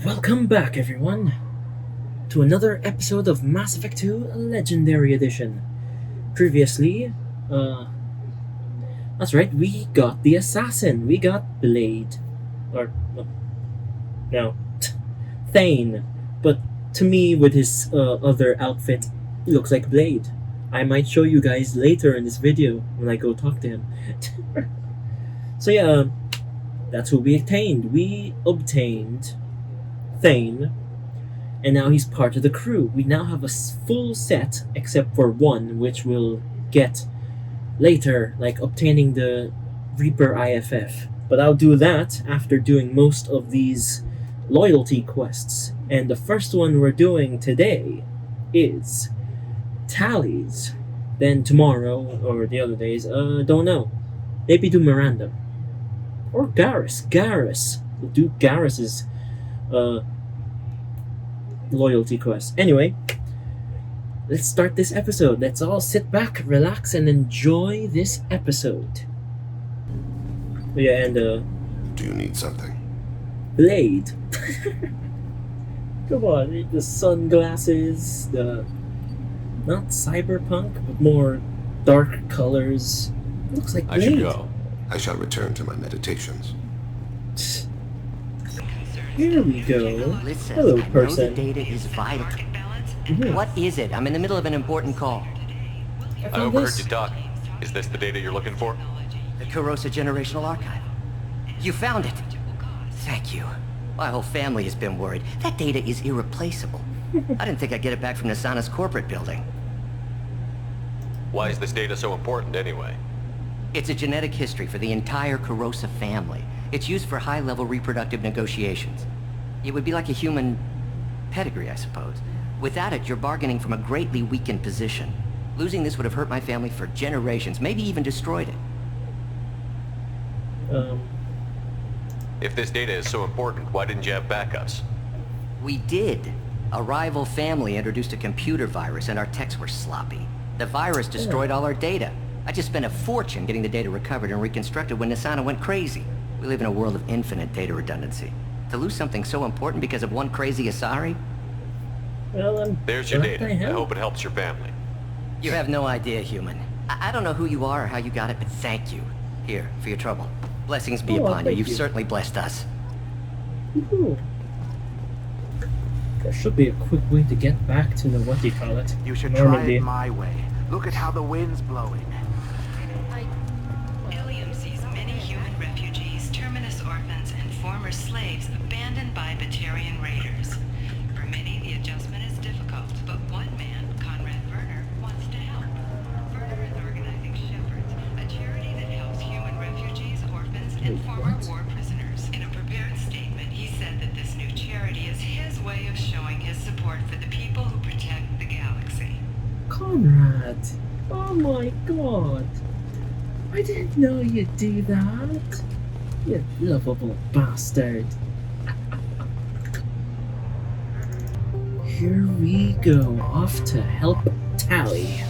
Welcome back, everyone, to another episode of Mass Effect 2 Legendary Edition. Previously, that's right, we got the assassin. We got Blade. No, Thane. But to me, with his other outfit, he looks like Blade. I might show you guys later in this video when I go talk to him. So yeah, that's who we obtained. We obtained Thane, and now he's part of the crew. We now have a full set, except for one, which we'll get later, like obtaining the Reaper IFF. But I'll do that after doing most of these loyalty quests. And the first one we're doing today is Tali's. Then tomorrow, or the other days, don't know. Maybe do Miranda. Or Garrus. We'll do Garrus's loyalty quest. Anyway, let's start this episode. Let's all sit back, relax, and enjoy this episode. Yeah, and Do you need something? Blade. Come on, the sunglasses, the not cyberpunk, but more dark colors. Looks like Blade. I should go. I shall return to my meditations. Here we go. Listen, Hello, I know the person. data is vital. Mhm. What is it? I'm in the middle of an important call. I I found overheard this. you talk. Is this the data you're looking for? The Carosa Generational Archive. You found it. Thank you. My whole family has been worried. That data is irreplaceable. I didn't think I'd get it back from Nasana's corporate building. Why is this data so important anyway? It's a genetic history for the entire Carosa family. It's used for high-level reproductive negotiations. It would be like a human pedigree, I suppose. Without it, you're bargaining from a greatly weakened position. Losing this would have hurt my family for generations, maybe even destroyed it. If this data is so important, why didn't you have backups? We did. A rival family introduced a computer virus and our techs were sloppy. The virus destroyed all our data. I just spent a fortune getting the data recovered and reconstructed when Nasana went crazy. We live in a world of infinite data redundancy. To lose something so important because of one crazy Asari? Well, There's your glad data. I helped. hope it helps your family. You have no idea, human. I don't know who you are or how you got it, but thank you. Here, for your trouble. Blessings be Oh, upon you. thank You've you. certainly blessed us. Woohoo. There should be a quick way to get back to the what-do-you-call-it? You should try Normandy. it my way. Look at how the wind's blowing. Ilium sees many human refugees, terminus orphans, and former slaves abandoned by Batarian raiders. For many, the adjustment is difficult, but one man, Conrad Werner, wants to help. Werner is organizing Shepherds, a charity that helps human refugees, orphans, and Wait, former what? war prisoners. In a prepared statement, he said that this new charity is his way of showing his support for the people who protect the galaxy. Conrad! Oh my god! I didn't know you'd do that! You lovable bastard! Here we go, off to help Tali.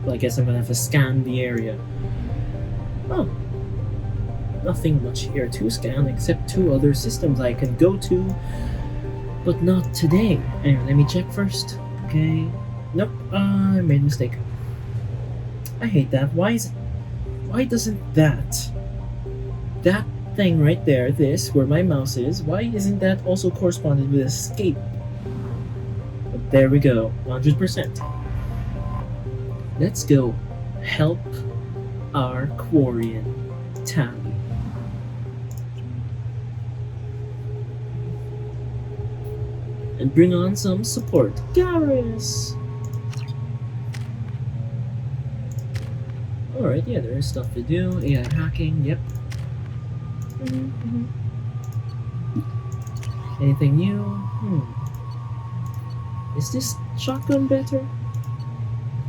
Well, I guess I'm gonna have to scan the area. Oh. Nothing much here to scan except two other systems I can go to, but not today. Anyway, let me check first. Okay. Nope, I made a mistake. I hate that. Why doesn't that thing right there, this, where my mouse is, why isn't that also corresponded with escape? But there we go, 100%. Let's go help our Quarian, Tali. And bring on some support. Garrus! Alright, yeah, there is stuff to do. AI hacking, yep. Anything new? Is this shotgun better?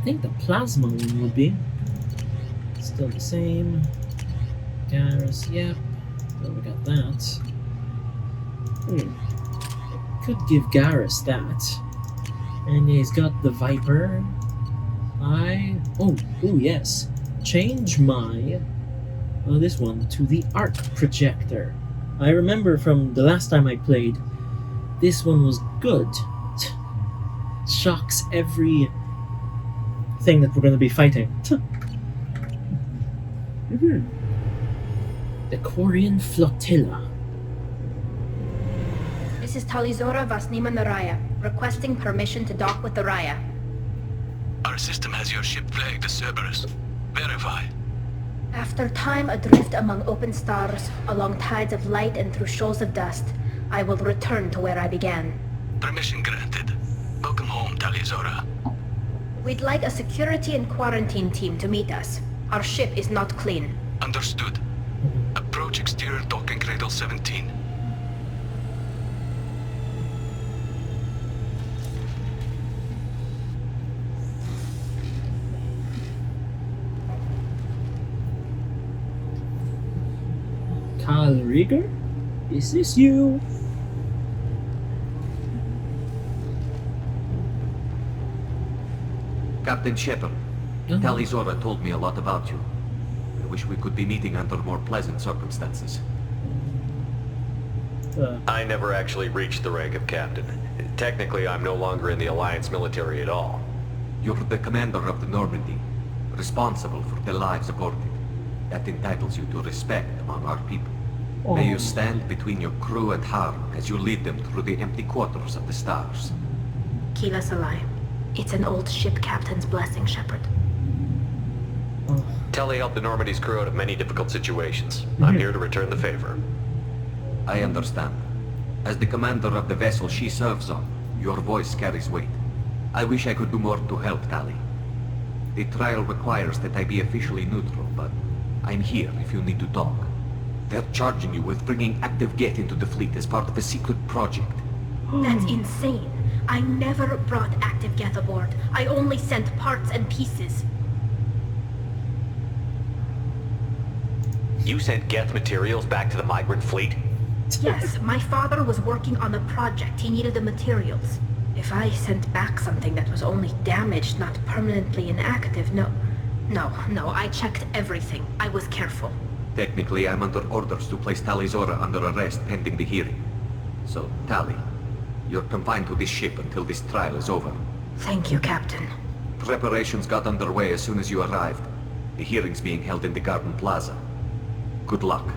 I think the plasma one would be. Still the same. Garrus, yep. So we got that. Could give Garrus that. And he's got the Viper. Oh yes. Change my this one to the arc projector. I remember from the last time I played, this one was good. Shocks every thing that we're going to be fighting. The Quarian Flotilla. This is Talizora Vasnima Naraya, requesting permission to dock with the Raya. Our system has your ship flagged as Cerberus. Verify. After time adrift among open stars, along tides of light and through shoals of dust, I will return to where I began. Permission granted. Welcome home, Talizora. We'd like a security and quarantine team to meet us. Our ship is not clean. Understood. Approach exterior docking cradle 17. Carl Rieger? Is this you? Captain Shepard, Talizora told me a lot about you. I wish we could be meeting under more pleasant circumstances. I never actually reached the rank of captain. Technically, I'm no longer in the Alliance military at all. You're the commander of the Normandy, responsible for the lives aborted. That entitles you to respect among our people. May you stand between your crew and harm as you lead them through the empty quarters of the stars. Kila Salai. It's an old ship captain's blessing, Shepard. Tali helped the Normandy's crew out of many difficult situations. I'm here to return the favor. I understand. As the commander of the vessel she serves on, your voice carries weight. I wish I could do more to help Tali. The trial requires that I be officially neutral, but I'm here if you need to talk. They're charging you with bringing active Geth into the fleet as part of a secret project. That's insane. I never brought active Geth aboard. I only sent parts and pieces. You sent Geth materials back to the migrant fleet? Yes, my father was working on a project. He needed the materials. If I sent back something that was only damaged, not permanently inactive, no, I checked everything. I was careful. Technically, I'm under orders to place Talizora under arrest pending the hearing. So, Tali, you're confined to this ship until this trial is over. Thank you, Captain. Preparations got underway as soon as you arrived. The hearing's being held in the Garden Plaza. Good luck.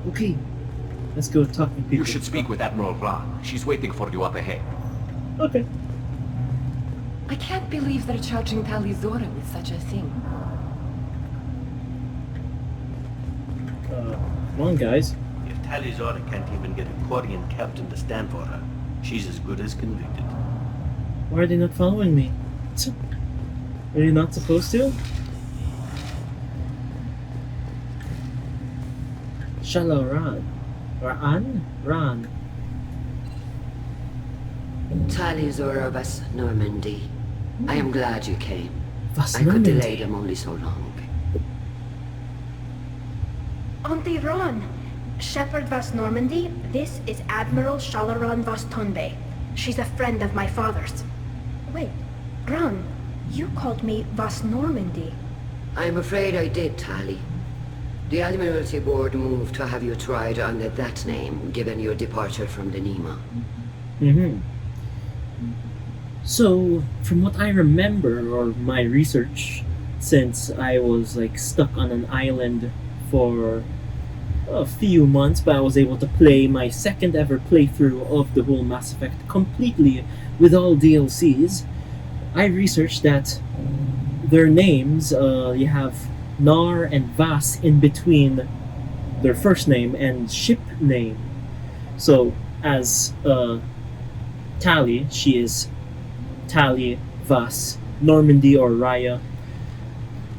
Okay, let's go talk to people. You should speak with Admiral Ra. She's waiting for you up ahead. Okay. I can't believe they're charging Talizora with such a thing. Come on, guys. If Talizora can't even get a Quarian captain to stand for her, she's as good as convicted. Why are they not following me? Are they not supposed to? Shalaran. Or An? Ran. Talizora Vas Normandy. I am glad you came. Vas I could Normandy. delay them only so long. Auntie Ron! Shepard Vas Normandy, this is Admiral Shalaran Vas Tonbe. She's a friend of my father's. Wait, Ron, you called me Vas Normandy. I'm afraid I did, Tali. The Admiralty Board moved to have you tried under that name, given your departure from the Nima. So, from what I remember, or my research, since I was like stuck on an island for a few months, but I was able to play my second ever playthrough of the whole Mass Effect completely with all DLCs. I researched that their names, you have Nar and Vas in between their first name and ship name. So, as Tali, she is Tali, Vas, Normandy or Raya.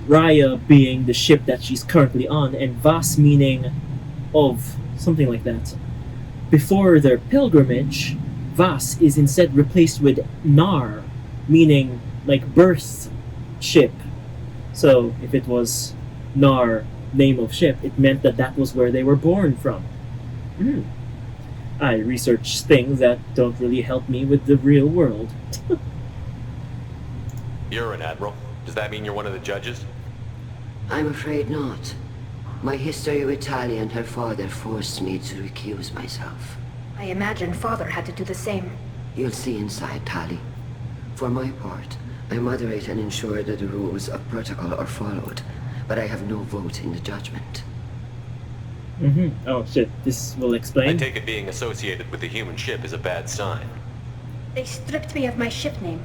Raya being the ship that she's currently on, and Vas meaning of, something like that. Before their pilgrimage, Vas is instead replaced with Nar, meaning like birth ship. So if it was Nar, name of ship, it meant that that was where they were born from. I research things that don't really help me with the real world. You're an admiral. Does that mean you're one of the judges? I'm afraid not. My history with Tali and her father forced me to recuse myself. I imagine father had to do the same. You'll see inside, Tali. For my part, I moderate and ensure that the rules of protocol are followed, but I have no vote in the judgment. Oh shit, this will explain. I take it being associated with the human ship is a bad sign. They stripped me of my ship name.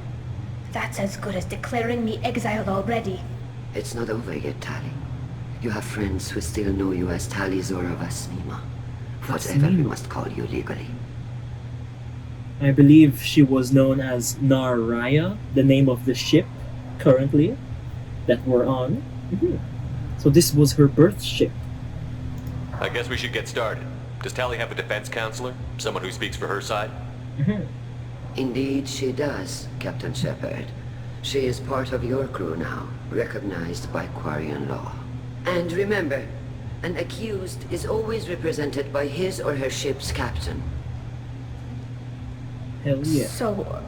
That's as good as declaring me exiled already. It's not over yet, Tali. You have friends who still know you as Tali Zora Vasnima. Whatever we must call you legally. I believe she was known as Naraya, the name of the ship currently that we're on. So this was her birth ship. I guess we should get started. Does Tali have a defense counselor? Someone who speaks for her side? Indeed she does, Captain Shepard. She is part of your crew now, recognized by Quarian law. And remember, an accused is always represented by his or her ship's captain. Hell yeah. So,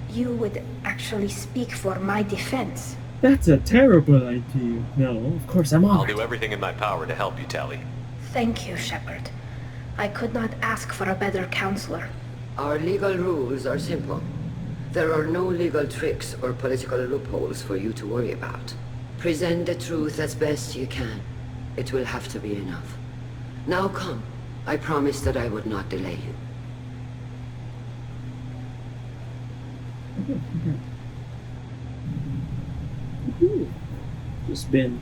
you would actually speak for my defense? That's a terrible idea. No, of course I'm I'll on. do everything in my power to help you, Tali. Thank you, Shepard. I could not ask for a better counselor. Our legal rules are simple. There are no legal tricks or political loopholes for you to worry about. Present the truth as best you can. It will have to be enough. Now come. I promised that I would not delay you. Just been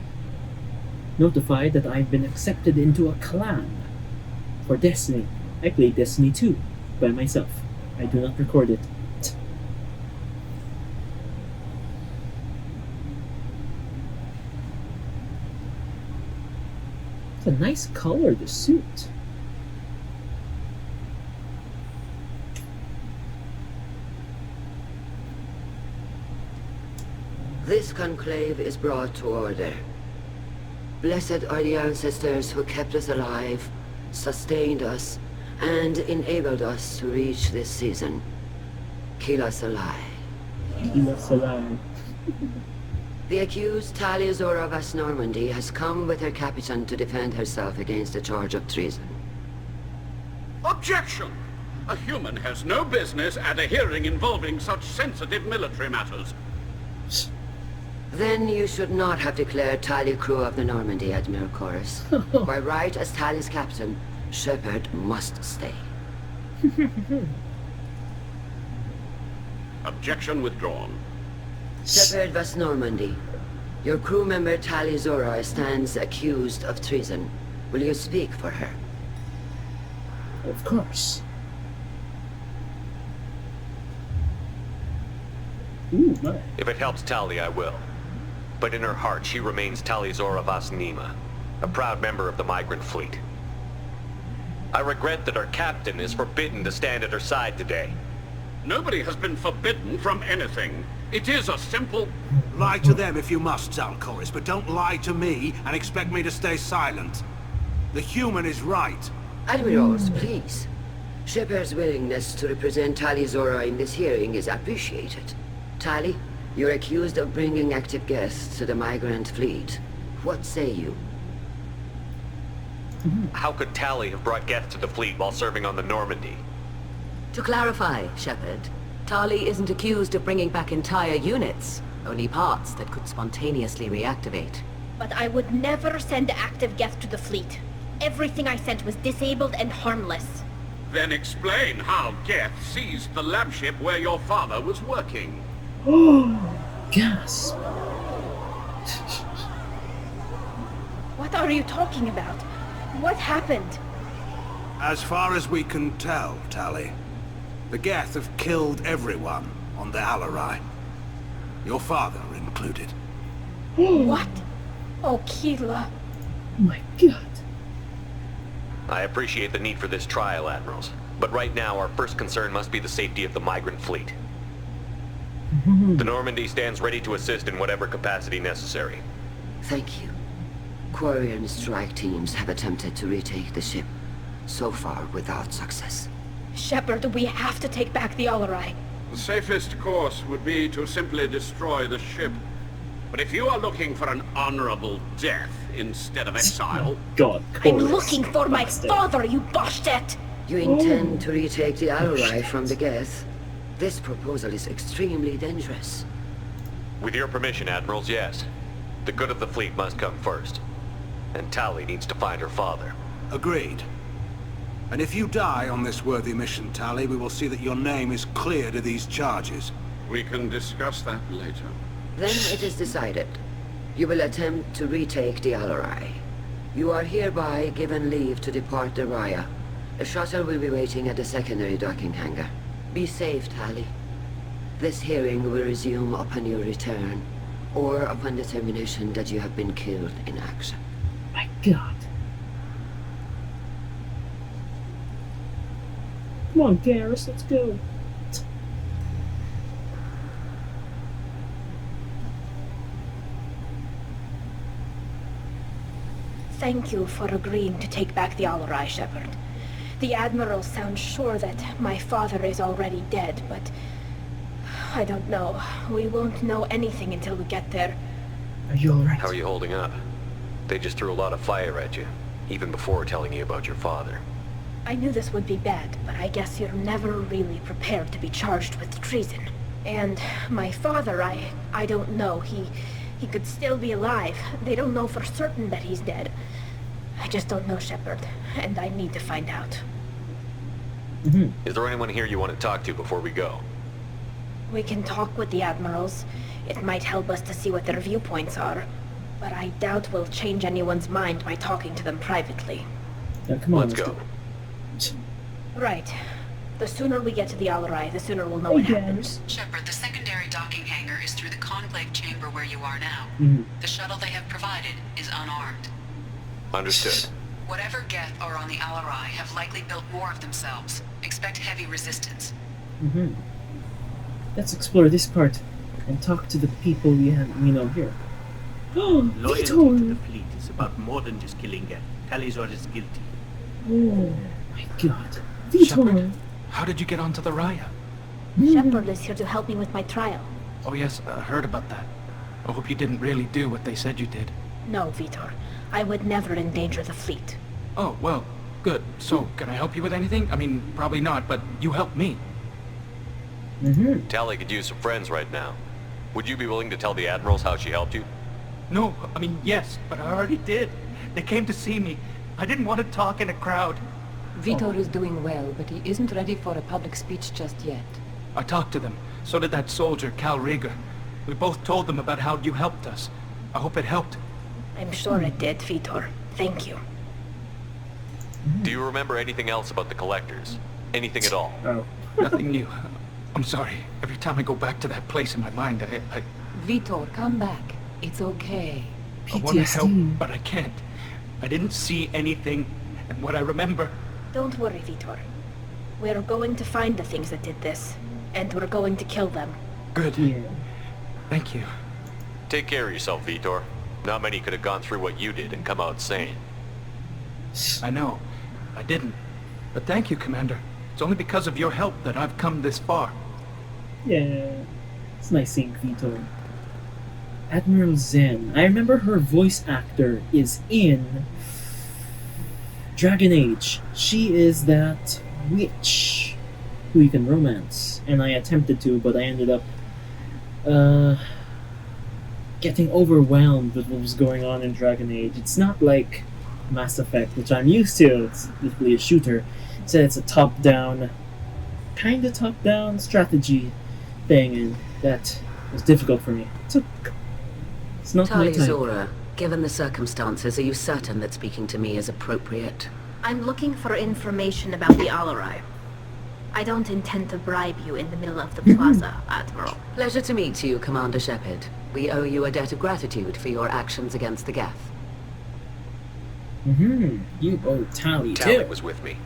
notified that I've been accepted into a clan for Destiny. I play Destiny 2 by myself. I do not record it. It's a nice color, the suit. This conclave is brought to order. Blessed are the ancestors who kept us alive, sustained us, and enabled us to reach this season. Kila Salai. Kila Salai. The accused Tali Zora Vas Normandy has come with her captain to defend herself against a charge of treason. Objection! A human has no business at a hearing involving such sensitive military matters. Then you should not have declared Tali crew of the Normandy, Admiral Chorus. By right as Tali's captain, Shepard must stay. Objection withdrawn. Shepard Vas Normandy, your crew member Tali Zora stands accused of treason. Will you speak for her? Of course. Ooh, my. If it helps Tali, I will. But in her heart, she remains Tali Zora Vas Nima, a proud member of the migrant fleet. I regret that our captain is forbidden to stand at her side today. Nobody has been forbidden from anything. It is a simple... Lie to them if you must, Zalcoris, but don't lie to me and expect me to stay silent. The human is right. Admirals, please. Shepard's willingness to represent Tali Zora in this hearing is appreciated. Tali, you're accused of bringing active guests to the migrant fleet. What say you? How could Tali have brought guests to the fleet while serving on the Normandy? To clarify, Shepard, Tali isn't accused of bringing back entire units, only parts that could spontaneously reactivate. But I would never send active guests to the fleet. Everything I sent was disabled and harmless. Then explain how Geth seized the lab ship where your father was working. Gasp. What are you talking about? What happened? As far as we can tell, Tali, the Geth have killed everyone on the Alarai. Your father included. What? Oh, Kila. Oh my god. I appreciate the need for this trial, Admirals. But right now, our first concern must be the safety of the migrant fleet. The Normandy stands ready to assist in whatever capacity necessary. Thank you. Quarian strike teams have attempted to retake the ship, so far without success. Shepard, we have to take back the Alarai. The safest course would be to simply destroy the ship. But if you are looking for an honorable death instead of exile... God, I'm looking for my father, you bastard! You intend to retake the Alarai from the Geth? This proposal is extremely dangerous. With your permission, Admirals, yes. The good of the fleet must come first. And Tali needs to find her father. Agreed. And if you die on this worthy mission, Tali, we will see that your name is cleared of these charges. We can discuss that later. Then it is decided. You will attempt to retake the Alarai. You are hereby given leave to depart the Raya. A shuttle will be waiting at the secondary docking hangar. Be safe, Tali. This hearing will resume upon your return, or upon determination that you have been killed in action. My God. Come on, Garrus, let's go. Thank you for agreeing to take back the Alarai, Shepard. The Admiral sounds sure that my father is already dead, but... I don't know. We won't know anything until we get there. Are you alright? How are you holding up? They just threw a lot of fire at you, even before telling you about your father. I knew this would be bad, but I guess you're never really prepared to be charged with treason. And my father, I don't know. He could still be alive. They don't know for certain that he's dead. I just don't know, Shepard, and I need to find out. Is there anyone here you want to talk to before we go? We can talk with the Admirals. It might help us to see what their viewpoints are. But I doubt we'll change anyone's mind by talking to them privately. Now, come on, let's go. Right. The sooner we get to the Alarai, the sooner we'll know what happens. Shepard, the secondary docking hangar is through the conclave chamber where you are now. The shuttle they have provided is unarmed. Understood. Whatever Geth are on the Alarai have likely built more of themselves. Expect heavy resistance. Let's explore this part and talk to the people we know here. Oh, Loyalty to the fleet is about more than just killing Geth. Talizor is guilty. Oh my God. Vitor! How did you get onto the Raya? Shepard is here to help me with my trial. Oh yes, I heard about that. I hope you didn't really do what they said you did. No, Vitor. I would never endanger the fleet. Oh, well, good. So, can I help you with anything? I mean, probably not, but you helped me. Tali could use some friends right now. Would you be willing to tell the Admirals how she helped you? No, I mean, yes, but I already did. They came to see me. I didn't want to talk in a crowd. Vitor is doing well, but he isn't ready for a public speech just yet. I talked to them. So did that soldier, Cal Rieger. We both told them about how you helped us. I hope it helped. I'm sure it did, Vitor. Thank you. Do you remember anything else about the Collectors? Anything at all? Oh. Nothing new. I'm sorry. Every time I go back to that place in my mind, I Vitor, come back. It's okay. I want to help, but I can't. I didn't see anything, and what I remember... Don't worry, Vitor. We're going to find the things that did this, and we're going to kill them. Good. Thank you. Take care of yourself, Vitor. Not many could have gone through what you did and come out sane. I know. I didn't. But thank you, Commander. It's only because of your help that I've come this far. Yeah. It's nice seeing Vitor. Admiral Zen. I remember her voice actor is in Dragon Age. She is that witch who you can romance. And I attempted to, but I ended up getting overwhelmed with what was going on in Dragon Age. It's not like Mass Effect, which I'm used to. It's literally a shooter. So it's a top-down, kind of top-down strategy thing, and that was difficult for me. It's not my Tali type. Zora, given the circumstances, are you certain that speaking to me is appropriate? I'm looking for information about the Alarai. I don't intend to bribe you in the middle of the plaza, Admiral. Pleasure to meet you, Commander Shepard. We owe you a debt of gratitude for your actions against the Geth. You owe Tali, too. Tali was with me.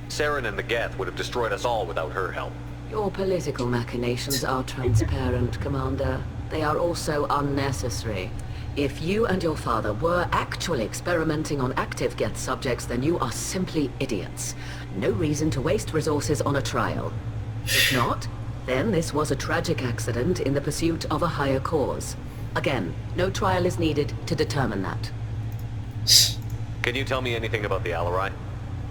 Saren and the Geth would have destroyed us all without her help. Your political machinations are transparent, Commander. They are also unnecessary. If you and your father were actually experimenting on active Geth subjects, then you are simply idiots. No reason to waste resources on a trial. If not, then this was a tragic accident in the pursuit of a higher cause. Again, no trial is needed to determine that. Can you tell me anything about the Alarai?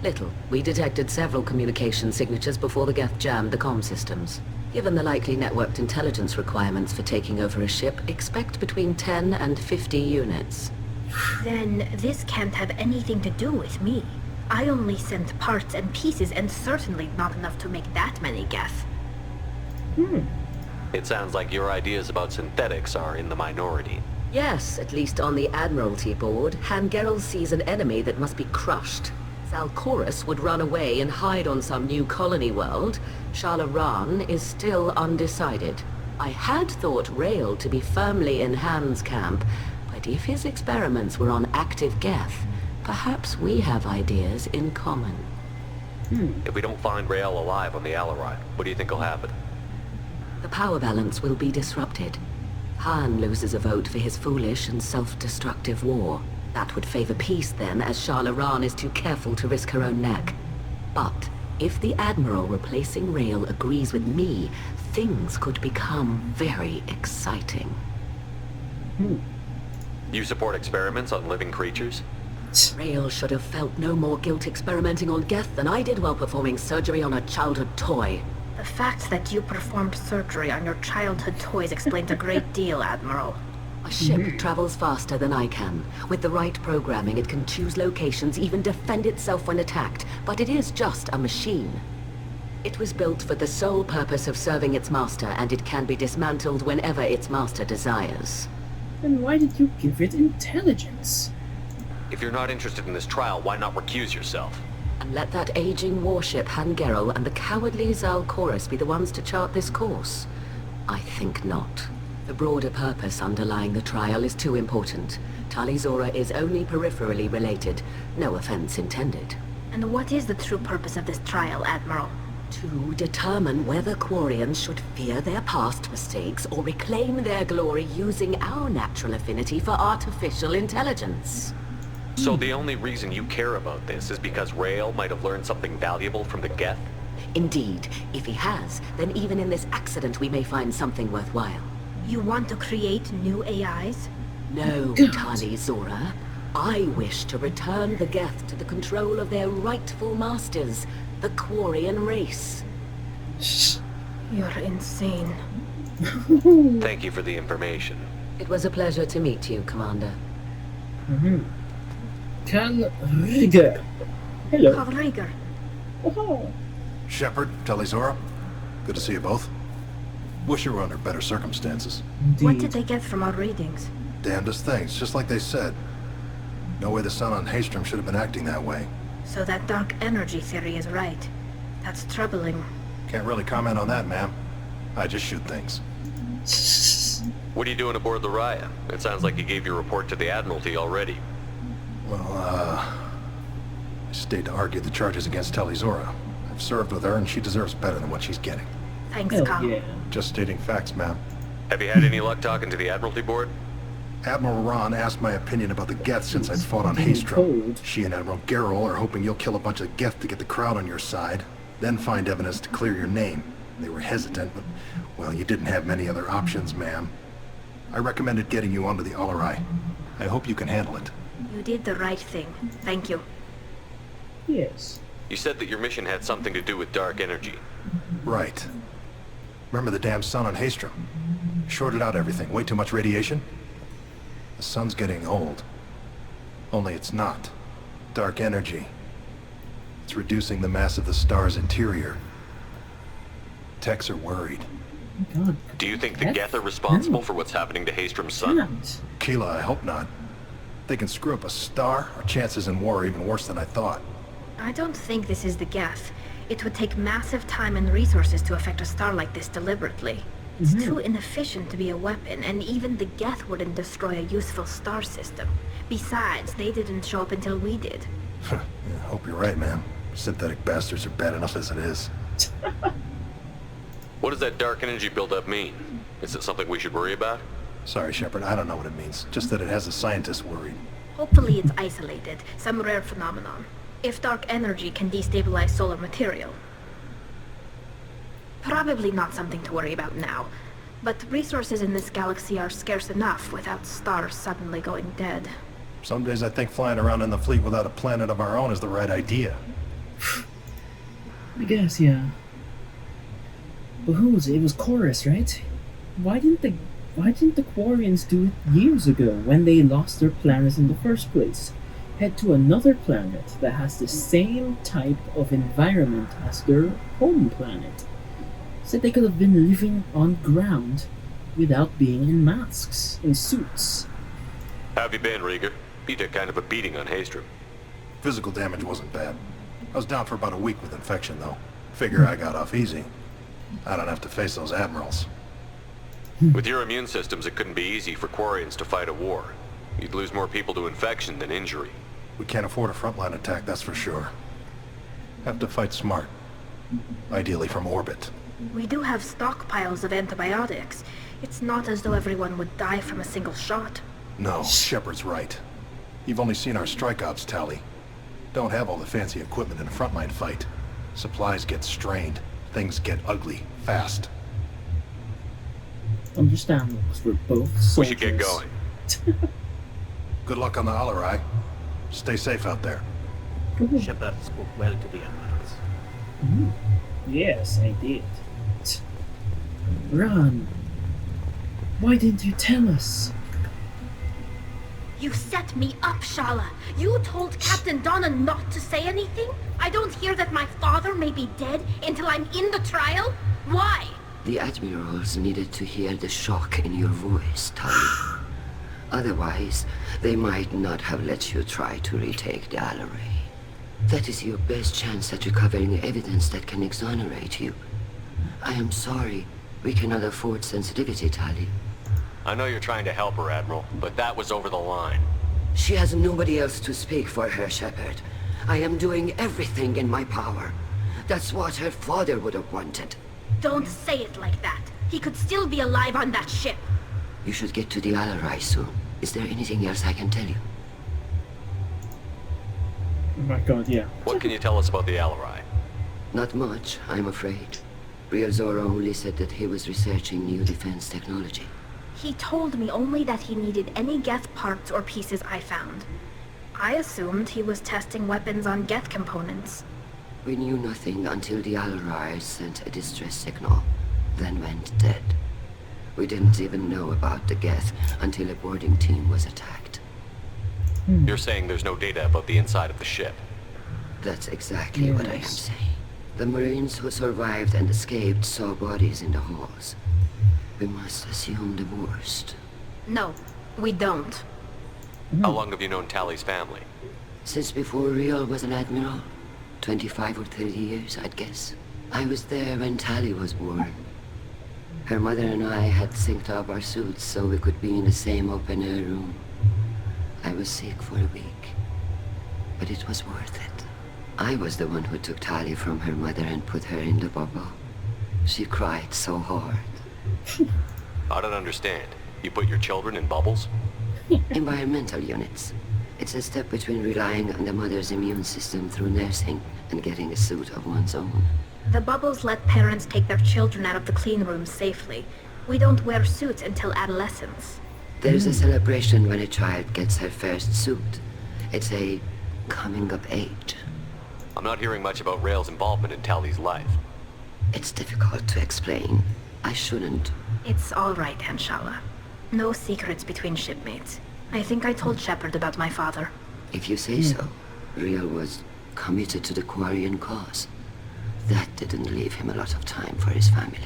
Little. We detected several communication signatures before the Geth jammed the comm systems. Given the likely networked intelligence requirements for taking over a ship, expect between 10 and 50 units. Then this can't have anything to do with me. I only sent parts and pieces, and certainly not enough to make that many Geth. It sounds like your ideas about synthetics are in the minority. Yes, at least on the Admiralty board, Hangerel sees an enemy that must be crushed. Zalcorus would run away and hide on some new colony world. Shalaran is still undecided. I had thought Rael to be firmly in Han's camp, but if his experiments were on active Geth, perhaps we have ideas in common. If we don't find Rael alive on the Alarai, what do you think will happen? The power balance will be disrupted. Han loses a vote for his foolish and self-destructive war. That would favor peace then, as Shalaran is too careful to risk her own neck. But if the Admiral replacing Rael agrees with me, things could become very exciting. You support experiments on living creatures? Rael should have felt no more guilt experimenting on Geth than I did while performing surgery on a childhood toy. The fact that you performed surgery on your childhood toys explains a great deal, Admiral. A ship travels faster than I can. With the right programming, it can choose locations, even defend itself when attacked. But it is just a machine. It was built for the sole purpose of serving its master, and it can be dismantled whenever its master desires. Then why did you give it intelligence? If you're not interested in this trial, why not recuse yourself? And let that aging warship Hangerel and the cowardly Zalcorus be the ones to chart this course? I think not. The broader purpose underlying the trial is too important. Tali Zora is only peripherally related. No offense intended. And what is the true purpose of this trial, Admiral? To determine whether Quarians should fear their past mistakes or reclaim their glory using our natural affinity for artificial intelligence. So the only reason you care about this is because Rael might have learned something valuable from the Geth? Indeed. If he has, then even in this accident we may find something worthwhile. You want to create new AIs? No, Tali Zora. I wish to return the Geth to the control of their rightful masters, the Quarian race. You're insane. Thank you for the information. It was a pleasure to meet you, Commander. Kalriger. Hello. Kalriger. Oh. Shepard, Tali Zora. Good to see you both. Wish you were under better circumstances. Indeed. What did they get from our readings? Damnedest things, just like they said. No way the sun on Haystrom should have been acting that way. So that dark energy theory is right. That's troubling. Can't really comment on that, ma'am. I just shoot things. What are you doing aboard the Raya? It sounds like you gave your report to the Admiralty already. Well, I stayed to argue the charges against Tali Zora. I've served with her, and she deserves better than what she's getting. Thanks, Kyle. Yeah. Just stating facts, ma'am. Have you had any luck talking to the Admiralty board? Admiral Ron asked my opinion about the Geth since I'd fought on Haystrom. She and Admiral Gerrel are hoping you'll kill a bunch of Geth to get the crowd on your side, then find evidence to clear your name. They were hesitant, but, well, you didn't have many other options, ma'am. I recommended getting you onto the Alarai. I hope you can handle it. You did the right thing. Thank you. Yes. You said that your mission had something to do with dark energy. Right. Remember the damn sun on Haystrom? Shorted out everything. Way too much radiation? The sun's getting old. Only it's not. Dark energy. It's reducing the mass of the star's interior. Techs are worried. God. Do you think the Geth are responsible for what's happening to Haystrom's sun? Keela, I hope not. If they can screw up a star, our chances in war are even worse than I thought. I don't think this is the Geth. It would take massive time and resources to affect a star like this deliberately. It's too inefficient to be a weapon, and even the Geth wouldn't destroy a useful star system. Besides, they didn't show up until we did. Yeah, hope you're right, man. Synthetic bastards are bad enough as it is. What does that dark energy buildup mean? Is it something we should worry about? Sorry, Shepard, I don't know what it means. Just that it has the scientists worried. Hopefully it's isolated, some rare phenomenon. If dark energy can destabilize solar material. Probably not something to worry about now. But resources in this galaxy are scarce enough without stars suddenly going dead. Some days I think flying around in the fleet without a planet of our own is the right idea. I guess, yeah. But who was it? It was Chorus, right? Why didn't the Quarians do it years ago when they lost their planet in the first place? Head to another planet that has the same type of environment as their home planet. Said they could have been living on ground without being in masks and suits. How have you been, Rieger? You took kind of a beating on Haystrom. Physical damage wasn't bad. I was down for about a week with infection, though. Figure I got off easy. I don't have to face those admirals. With your immune systems, it couldn't be easy for Quarians to fight a war. You'd lose more people to infection than injury. We can't afford a frontline attack, that's for sure. Have to fight smart. Ideally from orbit. We do have stockpiles of antibiotics. It's not as though everyone would die from a single shot. No, Shepard's right. You've only seen our strikeouts, Tali. Don't have all the fancy equipment in a frontline fight. Supplies get strained. Things get ugly, fast. Understandable, because we're both soldiers. We should get going. Good luck on the Alarai. Stay safe out there. Shepard spoke well to the admirals. Yes, I did. Ron, why didn't you tell us? You set me up, Shala. You told Captain Donna not to say anything? I don't hear that my father may be dead until I'm in the trial? Why? The admirals needed to hear the shock in your voice, Tali. Otherwise, they might not have let you try to retake the Alarai. That is your best chance at recovering evidence that can exonerate you. I am sorry. We cannot afford sensitivity, Tali. I know you're trying to help her, Admiral, but that was over the line. She has nobody else to speak for her, Shepard. I am doing everything in my power. That's what her father would have wanted. Don't say it like that. He could still be alive on that ship. You should get to the Alarai soon. Is there anything else I can tell you? Oh my god, yeah. What can you tell us about the Alarai? Not much, I'm afraid. Real Zora only said that he was researching new defense technology. He told me only that he needed any Geth parts or pieces I found. I assumed he was testing weapons on Geth components. We knew nothing until the Alarai sent a distress signal, then went dead. We didn't even know about the Geth until a boarding team was attacked. You're saying there's no data about the inside of the ship? That's exactly what I am saying. The Marines who survived and escaped saw bodies in the halls. We must assume the worst. No, we don't. How long have you known Tali's family? Since before Real was an admiral. 25 or 30 years, I'd guess. I was there when Tali was born. Her mother and I had synced up our suits so we could be in the same open-air room. I was sick for a week, but it was worth it. I was the one who took Tali from her mother and put her in the bubble. She cried so hard. I don't understand. You put your children in bubbles? Environmental units. It's a step between relying on the mother's immune system through nursing and getting a suit of one's own. The bubbles let parents take their children out of the clean rooms safely. We don't wear suits until adolescence. There's a celebration when a child gets her first suit. It's a coming of age. I'm not hearing much about Rail's involvement in Tali's life. It's difficult to explain. I shouldn't. It's all right, Anshala. No secrets between shipmates. I think I told Shepard about my father. If you say so. Real was committed to the Quarian cause. That didn't leave him a lot of time for his family.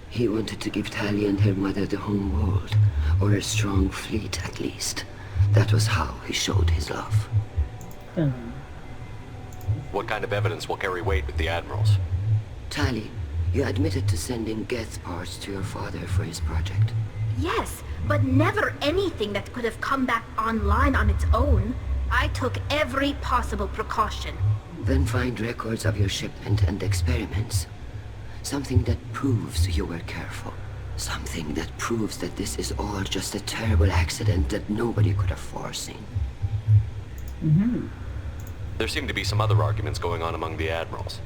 He wanted to give Tali and her mother the home world, or a strong fleet at least. That was how he showed his love. What kind of evidence will carry weight with the admirals? Tali, you admitted to sending Geth parts to your father for his project. Yes, but never anything that could have come back online on its own. I took every possible precaution. Then find records of your shipment and experiments. Something that proves you were careful. Something that proves that this is all just a terrible accident that nobody could have foreseen. There seem to be some other arguments going on among the admirals.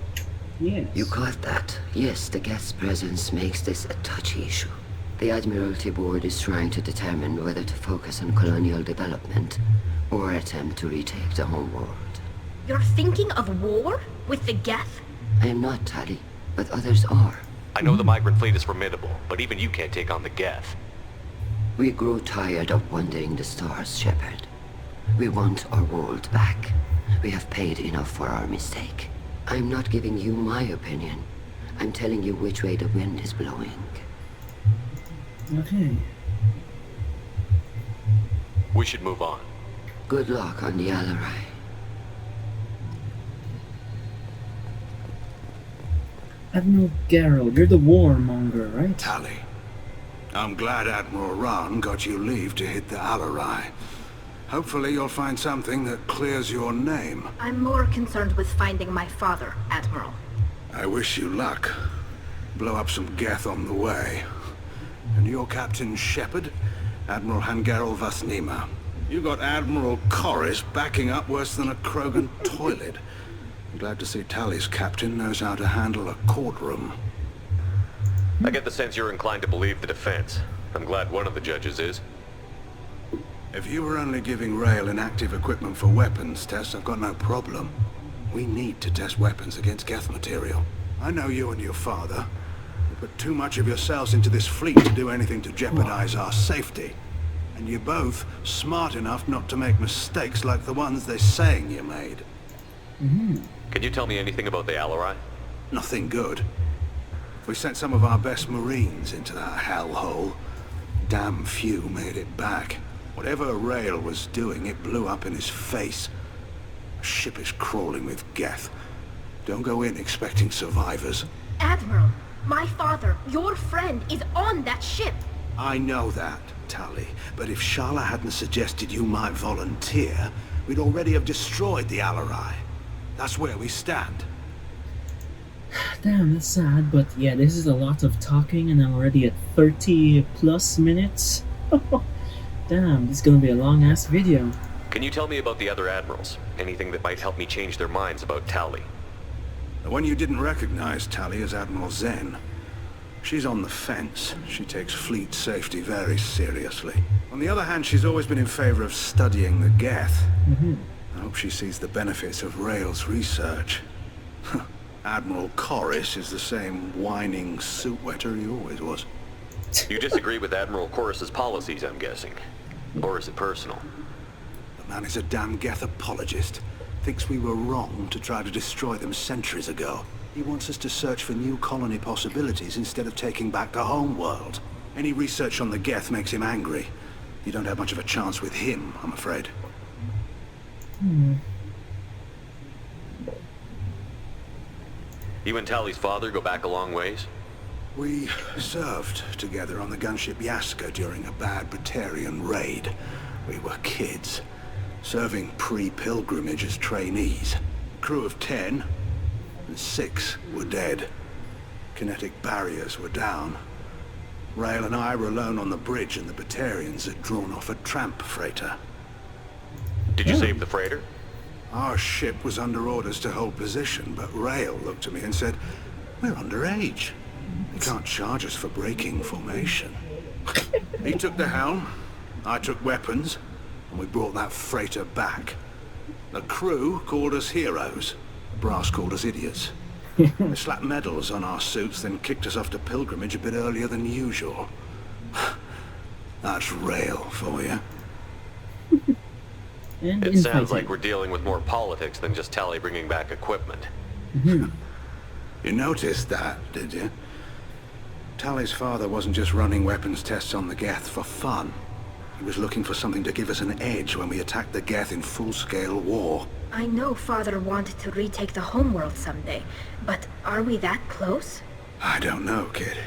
Yes. You caught that. Yes, the Geth's presence makes this a touchy issue. The Admiralty Board is trying to determine whether to focus on colonial development or attempt to retake the homeworld. You're thinking of war? With the Geth? I am not, Tali, but others are. I know the migrant fleet is formidable, but even you can't take on the Geth. We grow tired of wandering the stars, Shepard. We want our world back. We have paid enough for our mistake. I'm not giving you my opinion. I'm telling you which way the wind is blowing. Okay. We should move on. Good luck on the Alarai. Admiral Geralt, you're the warmonger, right? Tali, I'm glad Admiral Ron got you leave to hit the Alarai. Hopefully you'll find something that clears your name. I'm more concerned with finding my father, Admiral. I wish you luck. Blow up some Geth on the way. And your Captain Shepard, Admiral Hangarel Vasnima. You got Admiral Corris backing up worse than a Krogan toilet. I'm glad to see Tali's captain knows how to handle a courtroom. I get the sense you're inclined to believe the defense. I'm glad one of the judges is. If you were only giving Rail inactive equipment for weapons tests, I've got no problem. We need to test weapons against Geth material. I know you and your father. You put too much of yourselves into this fleet to do anything to jeopardize our safety. And you're both smart enough not to make mistakes like the ones they're saying you made. Can you tell me anything about the Alarai? Nothing good. We sent some of our best Marines into that hellhole. Damn few made it back. Whatever Rail was doing, it blew up in his face. A ship is crawling with Geth. Don't go in expecting survivors. Admiral, my father, your friend, is on that ship. I know that, Tali. But if Shala hadn't suggested you might volunteer, we'd already have destroyed the Alarai. That's where we stand. Damn, that's sad, but yeah, this is a lot of talking and I'm already at 30 plus minutes. Damn, this is gonna be a long ass video. Can you tell me about the other admirals? Anything that might help me change their minds about Tali? The one you didn't recognize, Tali, is Admiral Zen. She's on the fence. She takes fleet safety very seriously. On the other hand, she's always been in favor of studying the Geth. I hope she sees the benefits of Rail's research. Admiral Corris is the same whining suit wetter he always was. You disagree with Admiral Corris's policies, I'm guessing. Or is it personal? The man is a damn Geth apologist. Thinks we were wrong to try to destroy them centuries ago. He wants us to search for new colony possibilities instead of taking back the home world. Any research on the Geth makes him angry. You don't have much of a chance with him, I'm afraid. You and Tali's father go back a long ways? We served together on the gunship Yaska during a bad Batarian raid. We were kids, serving pre-pilgrimage as trainees. Crew of 10, and 6 were dead. Kinetic barriers were down. Rail and I were alone on the bridge and the Batarians had drawn off a tramp freighter. Did you save the freighter? Our ship was under orders to hold position, but Rail looked at me and said, "We're underage. You can't charge us for breaking formation." He took the helm, I took weapons, and we brought that freighter back. The crew called us heroes. Brass called us idiots. They slapped medals on our suits, then kicked us off to pilgrimage a bit earlier than usual. That's Rail for you. It sounds like we're dealing with more politics than just Tali bringing back equipment. You noticed that, did you? Tali's father wasn't just running weapons tests on the Geth for fun. He was looking for something to give us an edge when we attacked the Geth in full-scale war. I know Father wanted to retake the homeworld someday, but are we that close? I don't know, kid.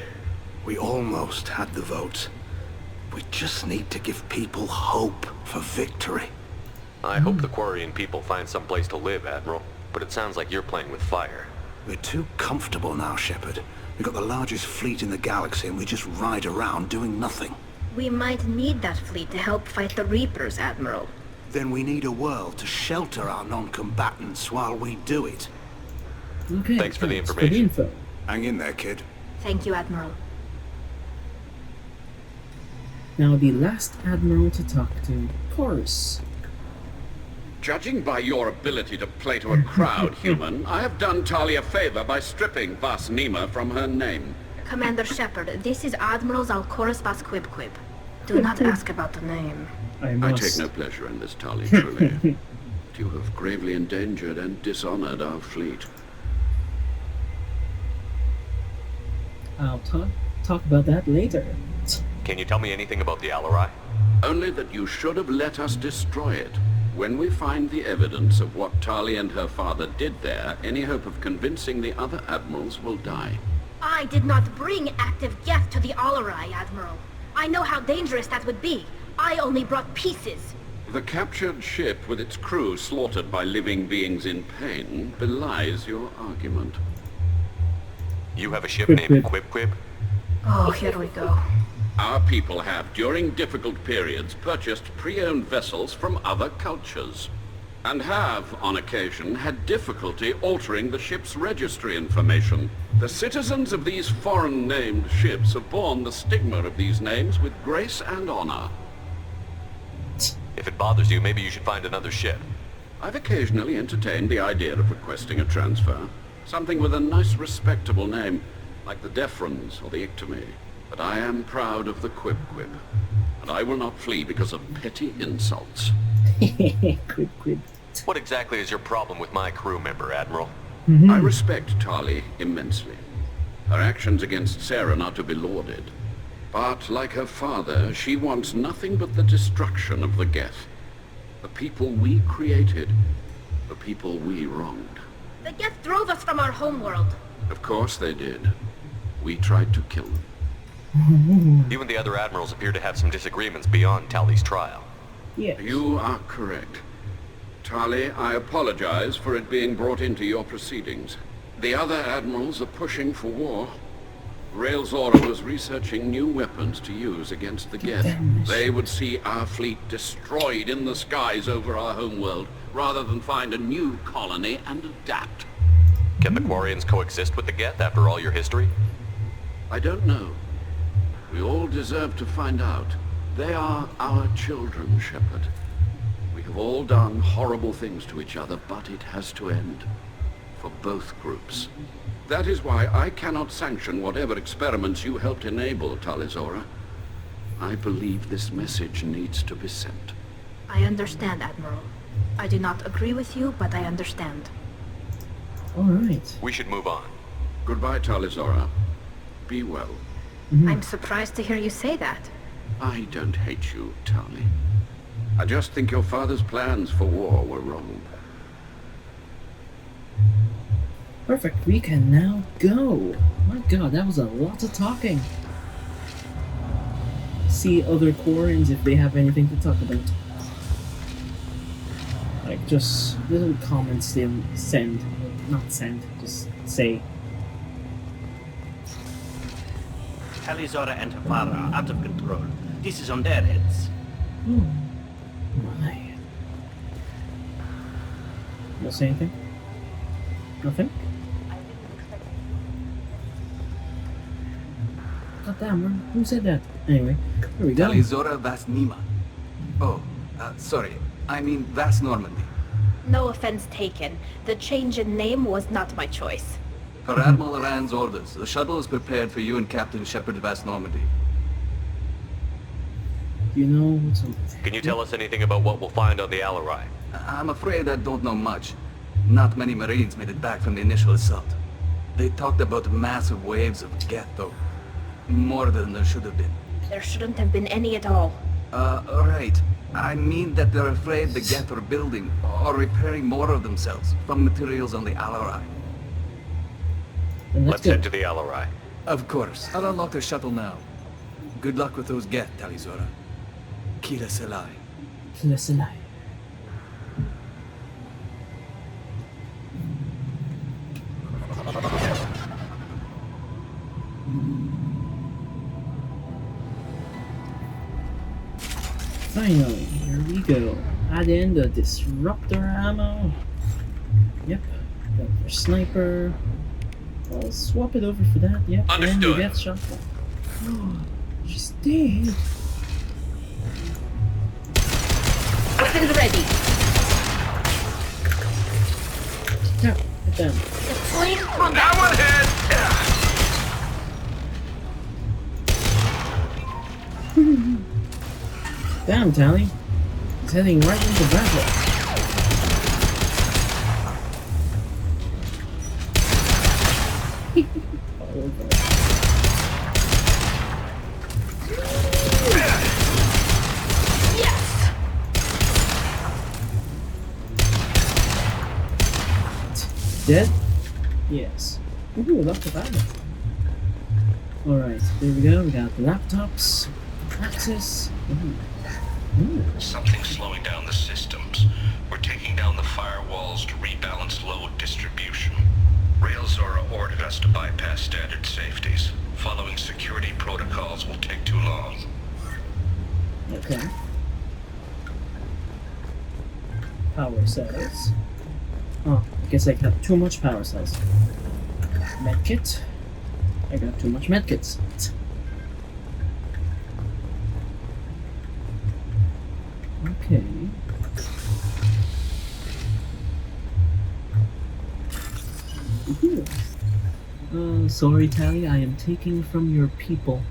We almost had the votes. We just need to give people hope for victory. I hope the Quarian people find some place to live, Admiral. But it sounds like you're playing with fire. We're too comfortable now, Shepard. We've got the largest fleet in the galaxy and we just ride around doing nothing. We might need that fleet to help fight the Reapers, Admiral. Then we need a world to shelter our non-combatants while we do it. Okay, thanks for the information. Hang in there, kid. Thank you, Admiral. now the last admiral to talk to, Chorus. Judging by your ability to play to a crowd, human, I have done Tali a favor by stripping Vas Nima from her name. Commander Shepard, this is Admiral Zalcorus Vas Quib. Do not ask about the name. I take no pleasure in this, Tali, truly. You have gravely endangered and dishonored our fleet. I'll talk about that later. Can you tell me anything about the Alarai? Only that you should have let us destroy it. When we find the evidence of what Tali and her father did there, any hope of convincing the other admirals will die. I did not bring active Geth to the Alarai, Admiral. I know how dangerous that would be. I only brought pieces. The captured ship with its crew slaughtered by living beings in pain belies your argument. You have a ship named Quib? Oh, here we go. Our people have, during difficult periods, purchased pre-owned vessels from other cultures, and have, on occasion, had difficulty altering the ship's registry information. The citizens of these foreign-named ships have borne the stigma of these names with grace and honor. If it bothers you, maybe you should find another ship. I've occasionally entertained the idea of requesting a transfer. Something with a nice, respectable name, like the Defrons or the Ictomy. But I am proud of the Quib, and I will not flee because of petty insults. Quib. What exactly is your problem with my crew member, Admiral? I respect Tali immensely. Her actions against Sarah are to be lauded. But, like her father, she wants nothing but the destruction of the Geth. The people we created, the people we wronged. The Geth drove us from our homeworld. Of course they did. We tried to kill them. You and the other admirals appear to have some disagreements beyond Tali's trial. Yes. You are correct. Tali, I apologize for it being brought into your proceedings. The other admirals are pushing for war. Rael Zora was researching new weapons to use against the Geth. They would see our fleet destroyed in the skies over our homeworld, rather than find a new colony and adapt. Can the Quarians coexist with the Geth after all your history? I don't know. We all deserve to find out. They are our children, Shepard. We have all done horrible things to each other, but it has to end. For both groups. That is why I cannot sanction whatever experiments you helped enable, Tali Zora. I believe this message needs to be sent. I understand, Admiral. I do not agree with you, but I understand. Alright. We should move on. Goodbye, Tali Zora. Be well. I'm surprised to hear you say that. I don't hate you, Tali. I just think your father's plans for war were wrong. Perfect, we can now go. My god, that was a lot of talking. See other Quarians if they have anything to talk about. Like, just little comments they send. Not send, just say. Tali Zora and her father are out of control. This is on their heads. My. You say anything? Nothing? God damn, who said that? Anyway, here we go. Tali Zora Vas Nima. Oh, sorry. I mean Vas Normandy. No offense taken. The change in name was not my choice. Per Admiral Rand's orders, the shuttle is prepared for you and Captain Shepard Vas Normandy. You know what's on... Can you tell us anything about what we'll find on the Alarai? I'm afraid I don't know much. Not many Marines made it back from the initial assault. They talked about massive waves of Geth, though. More than there should have been. There shouldn't have been any at all. Right. I mean that they're afraid the Geth are building or repairing more of themselves from materials on the Alarai. Let's head to the Alarai. Of course. I'll unlock the shuttle now. Good luck with those Geth, Tali Zora. Kila Selai. Kila Selai. Finally, here we go. Add in the disruptor ammo. Yep. Got for sniper. I'll swap it over for that. Yep. Understood. And you get shotgun. She's dead. Weapons ready. Yeah, get down. Deploying combat. That one hit! Damn, Tali. He's heading right into battle. Yes. Dead? Yes. Ooh, lots of ammo. Alright, there we go. We got the laptops, access. Ooh. Something's slowing down the systems. We're taking down the firewalls to rebalance load distribution. Railzora ordered us to bypass standard safeties. Following security protocols will take too long. Okay. Power cells. Oh, I guess I got too much power cells. Medkit. I got too much medkits. Okay. Sorry, Tali, I am taking from your people.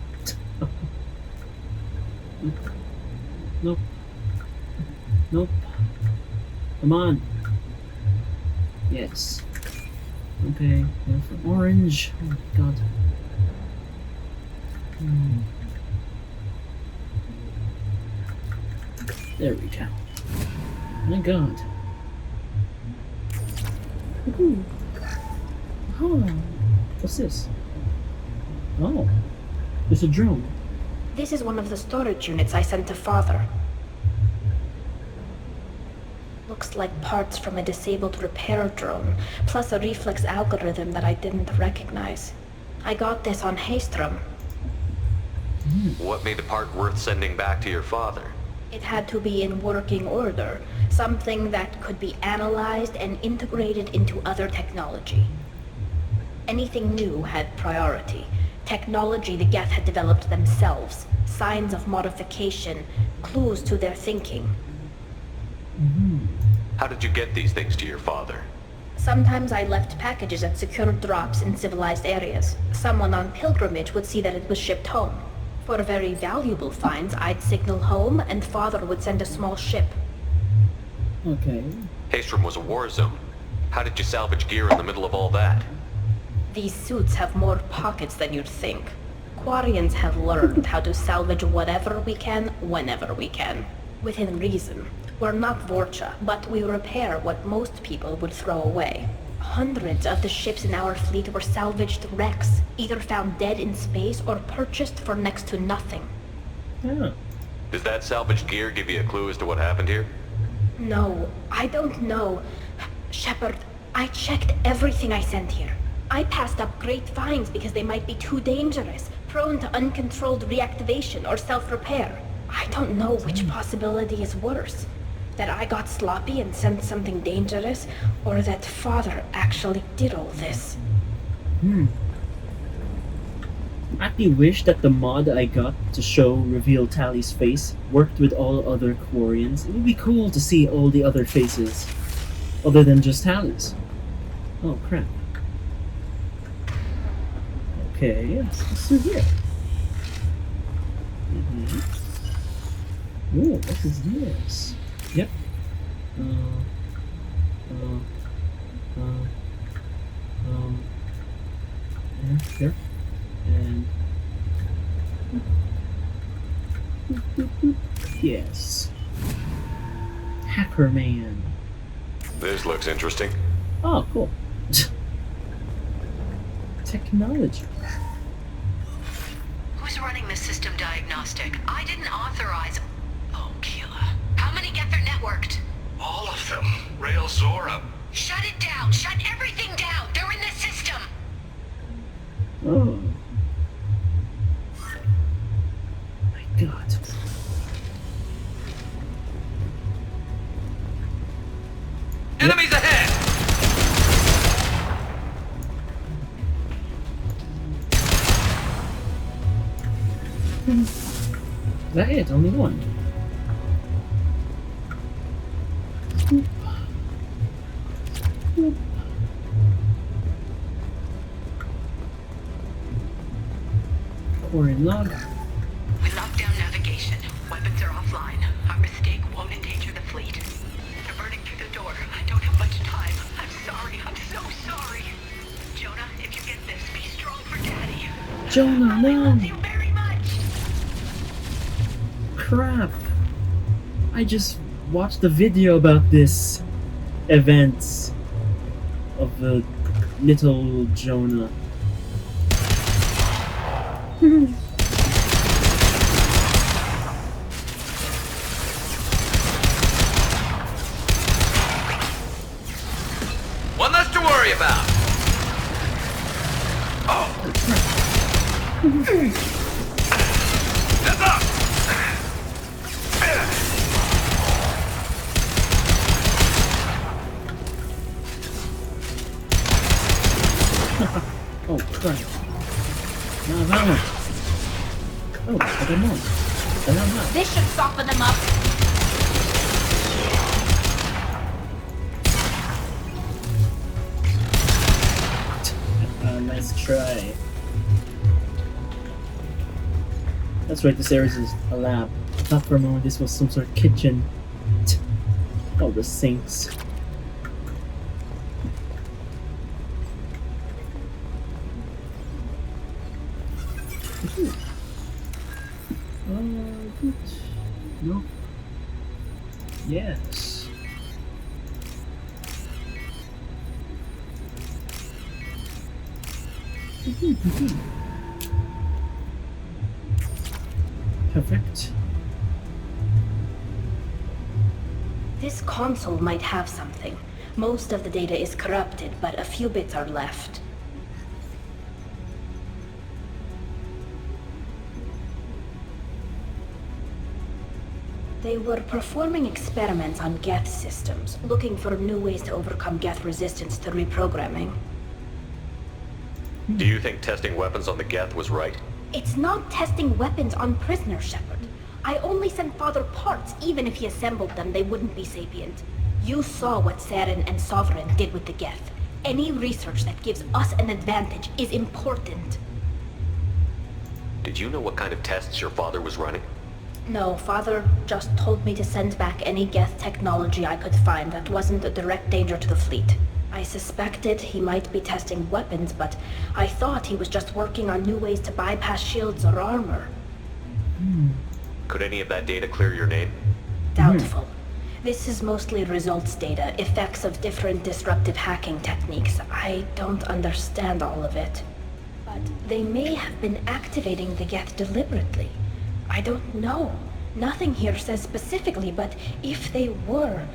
Nope. Nope. Come on. Yes. Okay, go for orange. Oh my god. There we go. My god. Ooh. Oh, what's this? Oh, it's a drone. This is one of the storage units I sent to Father. Looks like parts from a disabled repair drone, plus a reflex algorithm that I didn't recognize. I got this on Haystrom. What made the part worth sending back to your father? It had to be in working order, something that could be analyzed and integrated into other technology. Anything new had priority. Technology the Geth had developed themselves, signs of modification, clues to their thinking. How did you get these things to your father? Sometimes I left packages at secure drops in civilized areas. Someone on pilgrimage would see that it was shipped home. For very valuable finds, I'd signal home, and Father would send a small ship. Okay. Haystrom was a war zone. How did you salvage gear in the middle of all that? These suits have more pockets than you'd think. Quarians have learned how to salvage whatever we can, whenever we can. Within reason. We're not Vorcha, but we repair what most people would throw away. Hundreds of the ships in our fleet were salvaged wrecks, either found dead in space or purchased for next to nothing. Yeah. Does that salvaged gear give you a clue as to what happened here? No, I don't know. Shepard, I checked everything I sent here. I passed up great finds because they might be too dangerous, prone to uncontrolled reactivation or self-repair. I don't know which possibility is worse. That I got sloppy and sent something dangerous, or that Father actually did all this. I wish that the mod I got to reveal Tali's face worked with all other Quarians. It would be cool to see all the other faces, other than just Tali's. Oh crap. Okay, let's do here. Ooh, what is this? Yep. Here. And yes. Hacker Man. This looks interesting. Oh, cool. Technology. Who's running the system diagnostic? I didn't authorize... Oh, Keela. How many get their networked? All of them. Railzora. Shut it down! Shut everything down! They're in the system! Oh. My god. Enemies ahead! Is that it? Only one? Quarry log. We locked down navigation. Weapons are offline. Our mistake won't endanger the fleet. They're burning through the door. I don't have much time. I'm sorry. I'm so sorry. Jonah, if you get this, be strong for Daddy. Jonah, no! I love you very much. Crap! I just watched the video about this event of the little Jonah. One less to worry about. Oh. Step up. Oh crap. No, that one. Oh, I don't know. I don't know. This should soften them up. Nice try. That's right, this area is a lab. I thought for a moment this was some sort of kitchen. Oh, the sinks. Good. No. Yes. Perfect. This console might have something. Most of the data is corrupted, but a few bits are left. They were performing experiments on Geth systems, looking for new ways to overcome Geth resistance to reprogramming. Do you think testing weapons on the Geth was right? It's not testing weapons on prisoners, Shepard. I only sent Father parts. Even if he assembled them, they wouldn't be sapient. You saw what Saren and Sovereign did with the Geth. Any research that gives us an advantage is important. Did you know what kind of tests your father was running? No, Father just told me to send back any Geth technology I could find that wasn't a direct danger to the fleet. I suspected he might be testing weapons, but I thought he was just working on new ways to bypass shields or armor. Could any of that data clear your name? Doubtful. This is mostly results data, effects of different disruptive hacking techniques. I don't understand all of it. But they may have been activating the Geth deliberately. I don't know. Nothing here says specifically, but if they were,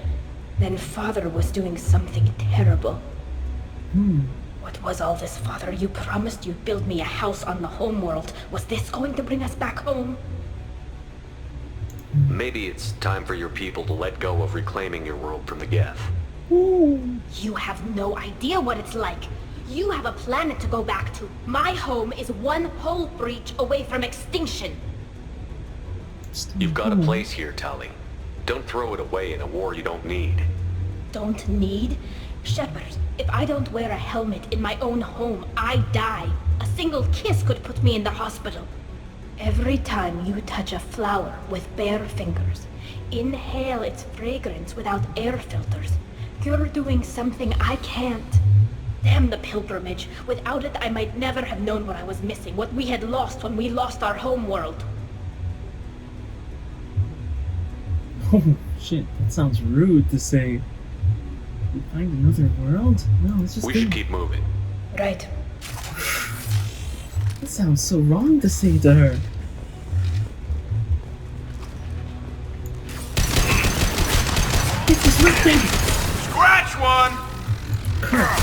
then Father was doing something terrible. What was all this, Father? You promised you'd build me a house on the homeworld. Was this going to bring us back home? Maybe it's time for your people to let go of reclaiming your world from the Geth. You have no idea what it's like. You have a planet to go back to. My home is one hull breach away from extinction. You've got a place here, Tali. Don't throw it away in a war you don't need. Don't need? Shepard, if I don't wear a helmet in my own home, I die. A single kiss could put me in the hospital. Every time you touch a flower with bare fingers, inhale its fragrance without air filters, you're doing something I can't. Damn the pilgrimage. Without it, I might never have known what I was missing, what we had lost when we lost our home world. Oh shit, that sounds rude to say. We find another world? No, it's just We should keep moving. Right. That sounds so wrong to say to her. This is nothing! Scratch one! Crap.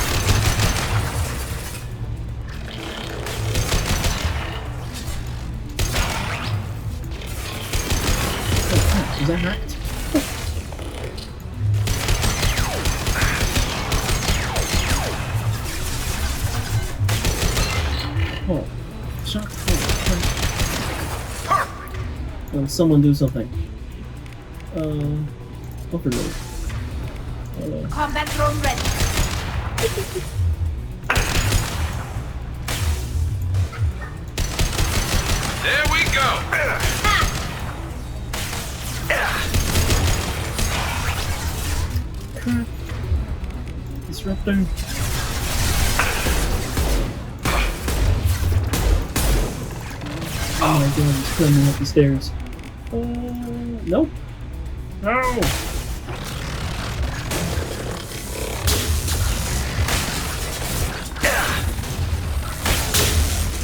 Oh crap, is that hacked? Oh, shut up. Someone do something. Overload. Combat drone ready. There we go! Crap. Disruptor. Oh my god, he's climbing up the stairs. Nope. No!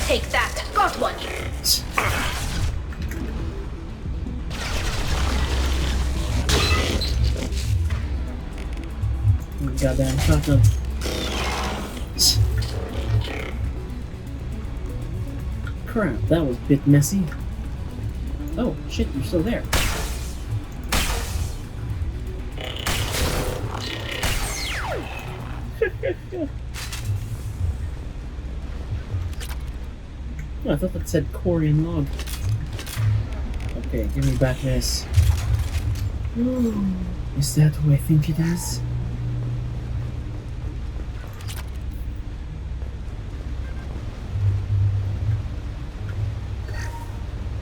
Take that. Got one. Goddamn shotgun. Crap, that was a bit messy. Oh, shit, you're still there. Oh, I thought that said Korean log. Okay, give me back this. Is that who I think it is?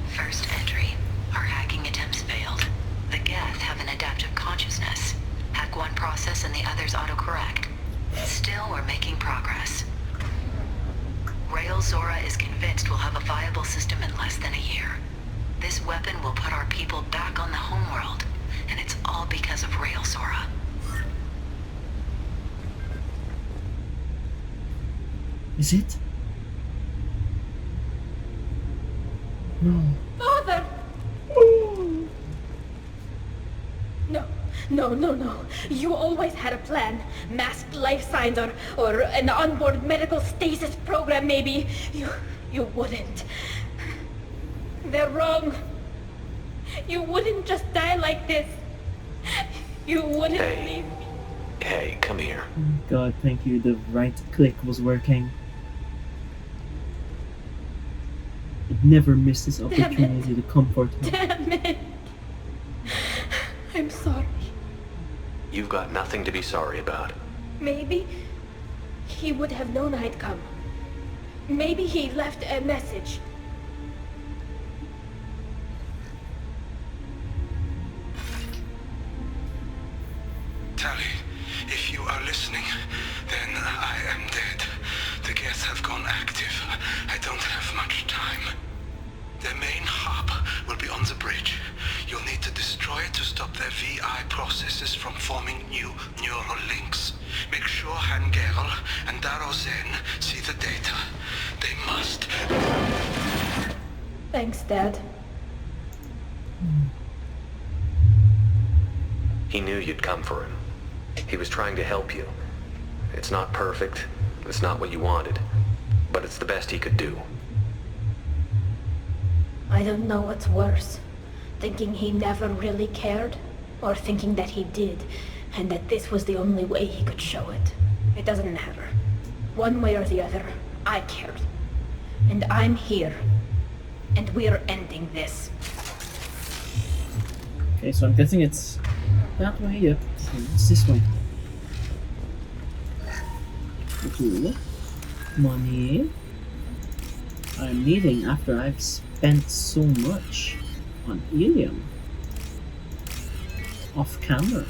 First entry. Our hacking attempts failed. The Geth have an adaptive consciousness. Hack one process and the others autocorrect. Still, we're making progress. Rail Zora is convinced we'll have a viable system in less than a year. This weapon will put our people back on the homeworld, and it's all because of Rail Zora. Is it? No. Father! No. You always had a plan. Masked life signs or an onboard medical stasis program maybe. You wouldn't. They're wrong. You wouldn't just die like this. You wouldn't leave me. Hey, come here. God, thank you. The right click was working. I'd never miss this opportunity to comfort him. Damn it. I'm sorry. You've got nothing to be sorry about. Maybe he would have known I'd come. Maybe he left a message. Tali, if you are listening, then I am dead. The Geth have gone active. I don't have much time. Their main hub will be on the bridge. You'll need to destroy it to stop their VI processes from forming new neural links. Make sure Han-Gerl and Daro Zen see the data. They must. Thanks, Dad. He knew you'd come for him. He was trying to help you. It's not perfect. It's not what you wanted. But it's the best he could do. I don't know what's worse. Thinking he never really cared, or thinking that he did, and that this was the only way he could show it. It doesn't matter. One way or the other, I cared. And I'm here. And we're ending this. Okay, so I'm guessing it's that way, yep. So it's this way. Cool. Money. I'm needing after I've spent so much on helium. Off camera.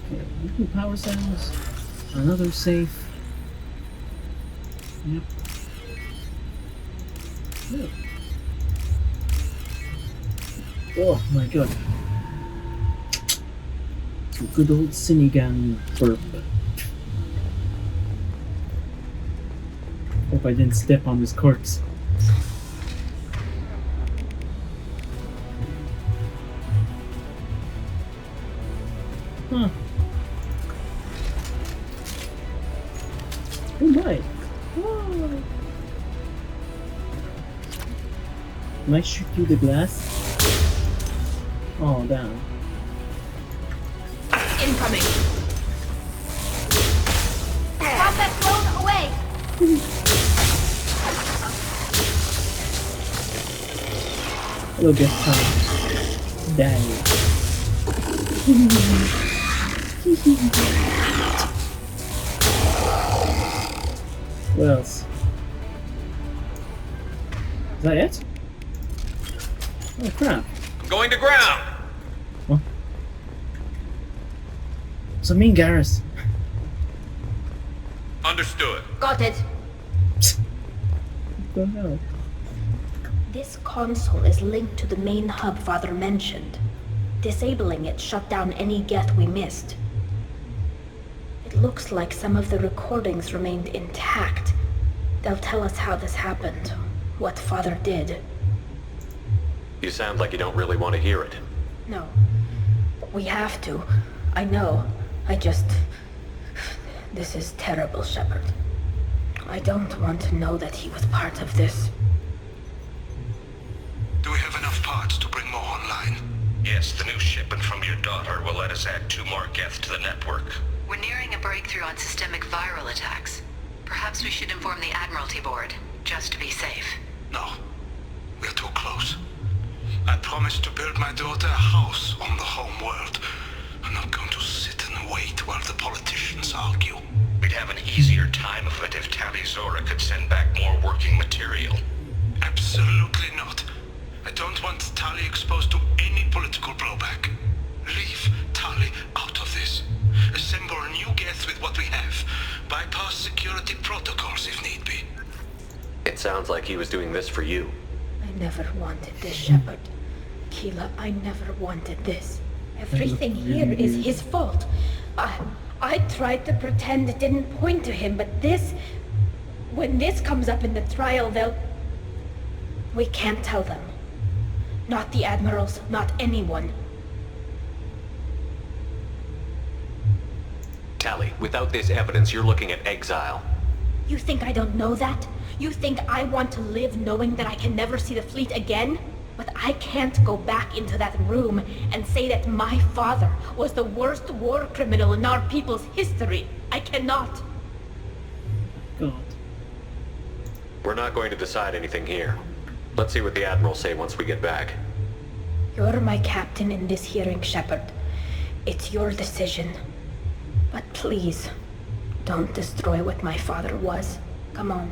Okay, little power cells. Another safe. Yep. Good. Oh my god. Some good old Sinigan burp. Hope I didn't step on his corpse. Huh. Oh my. Oh. Can I shoot through the glass? Oh, damn. Incoming. Combat drone away. Hello, guest time. Die. What else? Is that it? Oh crap. I'm going to ground! What? So mean, Garrus. Understood. Got it. What the hell? This console is linked to the main hub Father mentioned. Disabling it shut down any Geth we missed. It looks like some of the recordings remained intact. They'll tell us how this happened, what Father did. You sound like you don't really want to hear it. No. We have to. I know. This is terrible, Shepard. I don't want to know that he was part of this. Do we have enough parts to bring more online? Yes, the new shipment from your daughter will let us add 2 more Geth to the network. We're nearing a breakthrough on systemic viral attacks. Perhaps we should inform the Admiralty Board, just to be safe. No. We're too close. I promised to build my daughter a house on the home world. I'm not going to sit and wait while the politicians argue. We'd have an easier time of it if Tali Zora could send back more working material. Absolutely not. I don't want Tali exposed to any political blowback. Leave Tali out of this. Assemble a new Geth with what we have. Bypass security protocols if need be. It sounds like he was doing this for you. I never wanted this, Shepard. Keela, I never wanted this. Everything here is his fault. I tried to pretend it didn't point to him, but this... When this comes up in the trial, they'll... We can't tell them. Not the admirals, not anyone. Tali, without this evidence, you're looking at exile. You think I don't know that? You think I want to live knowing that I can never see the fleet again? But I can't go back into that room and say that my father was the worst war criminal in our people's history. I cannot. God. We're not going to decide anything here. Let's see what the Admirals say once we get back. You're my captain in this hearing, Shepard. It's your decision. But please, don't destroy what my father was. Come on.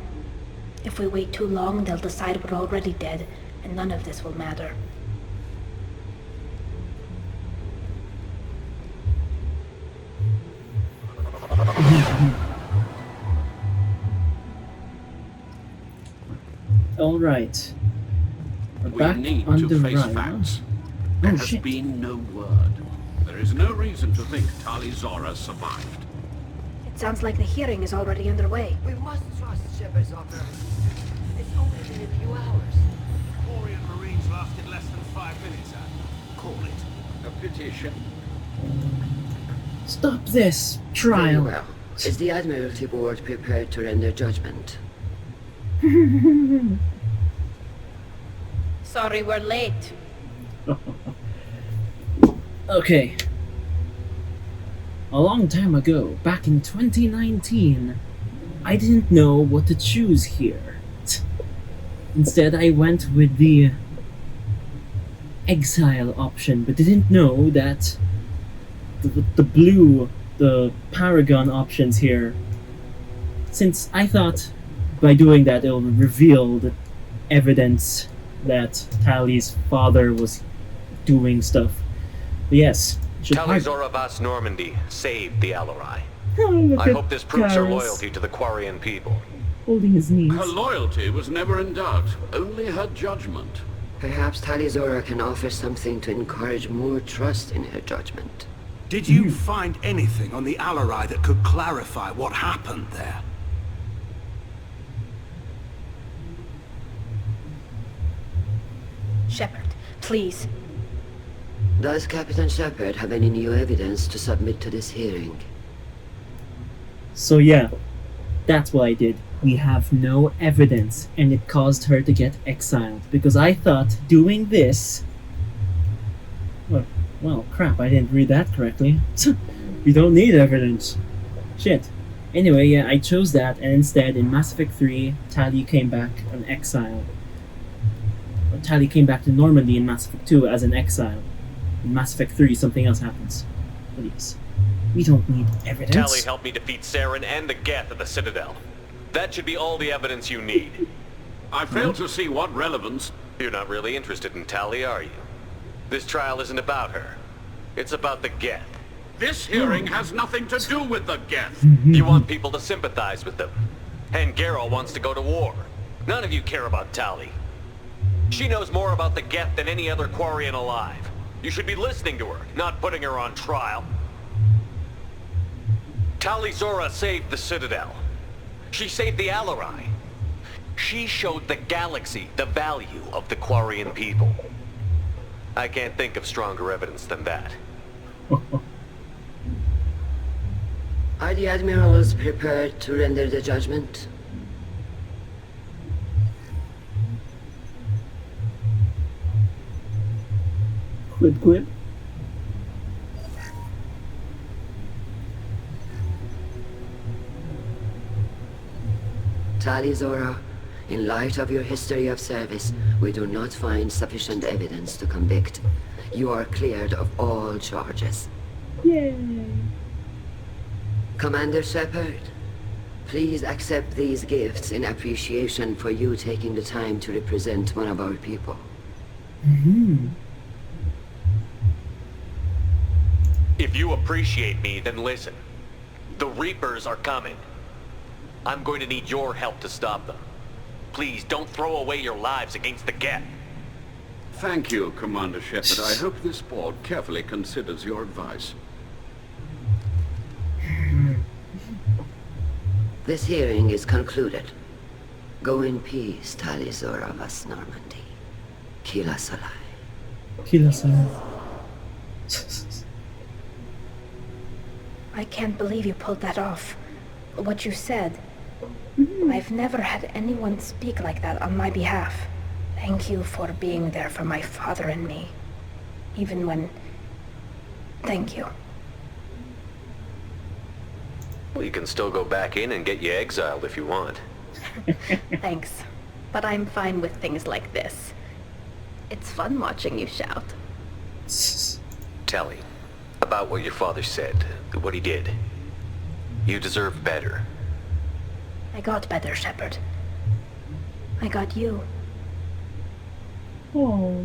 If we wait too long, they'll decide we're already dead, and none of this will matter. All right. We're We back need on to the face run. facts. There has shit. been no word. There is no reason to think Tali Zora survived. It sounds like the hearing is already underway. We must trust Shepard's operation. It's only been a few hours. Korean Marines lasted less than 5 minutes, Call it. A pity, Shep. Stop this Very trial. well. Is the Admiralty Board prepared to render judgment? Sorry we're late. Okay. A long time ago, back in 2019, I didn't know what to choose here. Instead, I went with the exile option, but didn't know that the Paragon options here, since I thought by doing that it'll reveal the evidence that Tali's father was doing stuff. But yes. Tali Zora Vas Normandy saved the Alarai. Look I at hope this proves her Garrus loyalty to the Quarian people. holding his knees. Her loyalty was never in doubt, only her judgment. Perhaps Tali Zora can offer something to encourage more trust in her judgment. Did you find anything on the Alarai that could clarify what happened there? Shepard, please. Does Captain Shepard have any new evidence to submit to this hearing? So yeah, that's what I did. We have no evidence, and it caused her to get exiled, because I thought doing this... Well, crap, I didn't read that correctly. We don't need evidence. Shit. Anyway, yeah, I chose that, and instead, in Mass Effect 3, Tali came back an exile. Tali came back to Normandy in Mass Effect 2 as an exile. In Mass Effect 3, something else happens. Please. We don't need evidence. Tali helped me defeat Saren and the Geth at the Citadel. That should be all the evidence you need. I fail to see what relevance. You're not really interested in Tali, are you? This trial isn't about her. It's about the Geth. This hearing has nothing to do with the Geth. You want people to sympathize with them. And Garrel wants to go to war. None of you care about Tali. She knows more about the Geth than any other Quarian alive. You should be listening to her, not putting her on trial. Tali Zora saved the Citadel. She saved the Alarai. She showed the galaxy the value of the Quarian people. I can't think of stronger evidence than that. Are the admirals prepared to render the judgment? Quid. Tali Zora, in light of your history of service, we do not find sufficient evidence to convict. You are cleared of all charges. Yay! Commander Shepard, please accept these gifts in appreciation for you taking the time to represent one of our people. If you appreciate me, then listen. The Reapers are coming. I'm going to need your help to stop them. Please don't throw away your lives against the Geth. Thank you, Commander Shepard. I hope this board carefully considers your advice. This hearing is concluded. Go in peace, Tali Zora Vas Normandy. Kila Salai. Kila Salai. I can't believe you pulled that off. What you said. I've never had anyone speak like that on my behalf. Thank you for being there for my father and me. Even when... Thank you. Well, you can still go back in and get you exiled if you want. Thanks. But I'm fine with things like this. It's fun watching you shout. Tali, about what your father said, what he did. You deserve better. I got better, Shepard. I got you. Oh.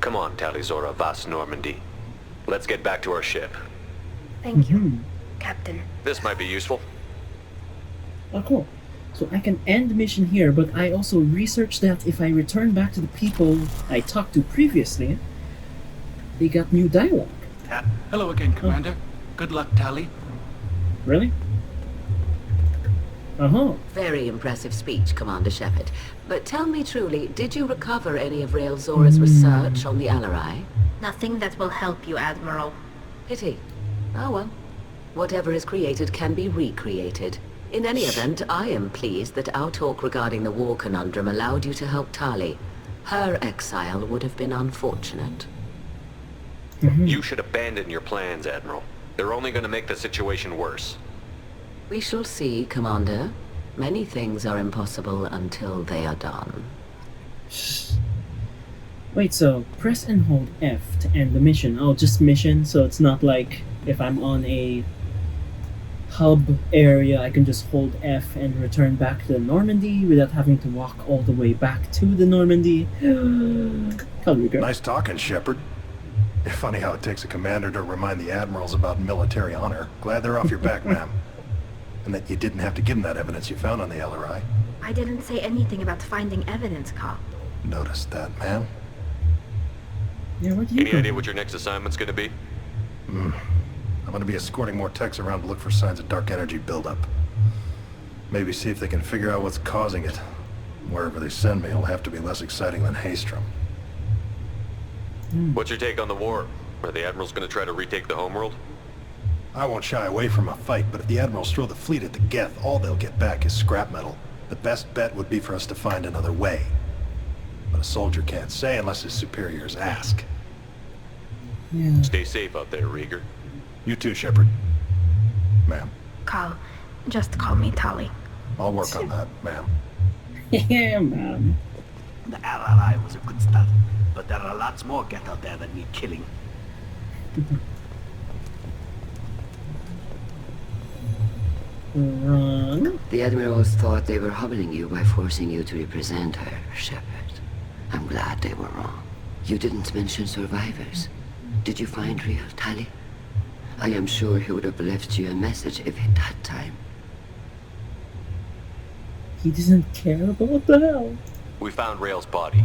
Come on, Tali Zora Vas Normandy. Let's get back to our ship. Thank you, Captain. This might be useful. Oh, cool. So I can end the mission here, but I also researched that if I return back to the people I talked to previously, they got new dialogue. Hello again, Commander. Good luck, Tali. Really? Very impressive speech, Commander Shepard. But tell me truly, did you recover any of Rael Zora's research on the Alarai? Nothing that will help you, Admiral. Pity. Oh well. Whatever is created can be recreated. In any event, I am pleased that our talk regarding the war conundrum allowed you to help Tali. Her exile would have been unfortunate. You should abandon your plans, Admiral. They're only going to make the situation worse. We shall see, Commander. Many things are impossible until they are done. Wait, so press and hold F to end the mission. Oh, just mission, so it's not like if I'm on a hub area, I can just hold F and return back to Normandy without having to walk all the way back to the Normandy. Nice talking, Shepard. Funny how it takes a commander to remind the admirals about military honor. Glad they're off your back, ma'am. And that you didn't have to give them that evidence you found on the LRI. I didn't say anything about finding evidence, Carl. Noticed that, ma'am. Yeah, what do you Any idea what your next assignment's going to be? I'm going to be escorting more techs around to look for signs of dark energy buildup. Maybe see if they can figure out what's causing it. Wherever they send me, it'll have to be less exciting than Haystrom. What's your take on the war? Are the Admirals going to try to retake the homeworld? I won't shy away from a fight, but if the Admirals throw the fleet at the Geth, all they'll get back is scrap metal. The best bet would be for us to find another way. But a soldier can't say unless his superiors ask. Yeah. Stay safe out there, Rieger. You too, Shepard. Ma'am. Carl, just call me Tali. I'll work on that, ma'am. Yeah, ma'am. The RRI was a good start, but there are lots more Geth out there that need killing. Wrong. The Admirals thought they were humbling you by forcing you to represent her, Shepard. I'm glad they were wrong. You didn't mention survivors. Did you find real Tali? I am sure he would have left you a message if he'd had time. He doesn't care about what the hell. We found Rail's body.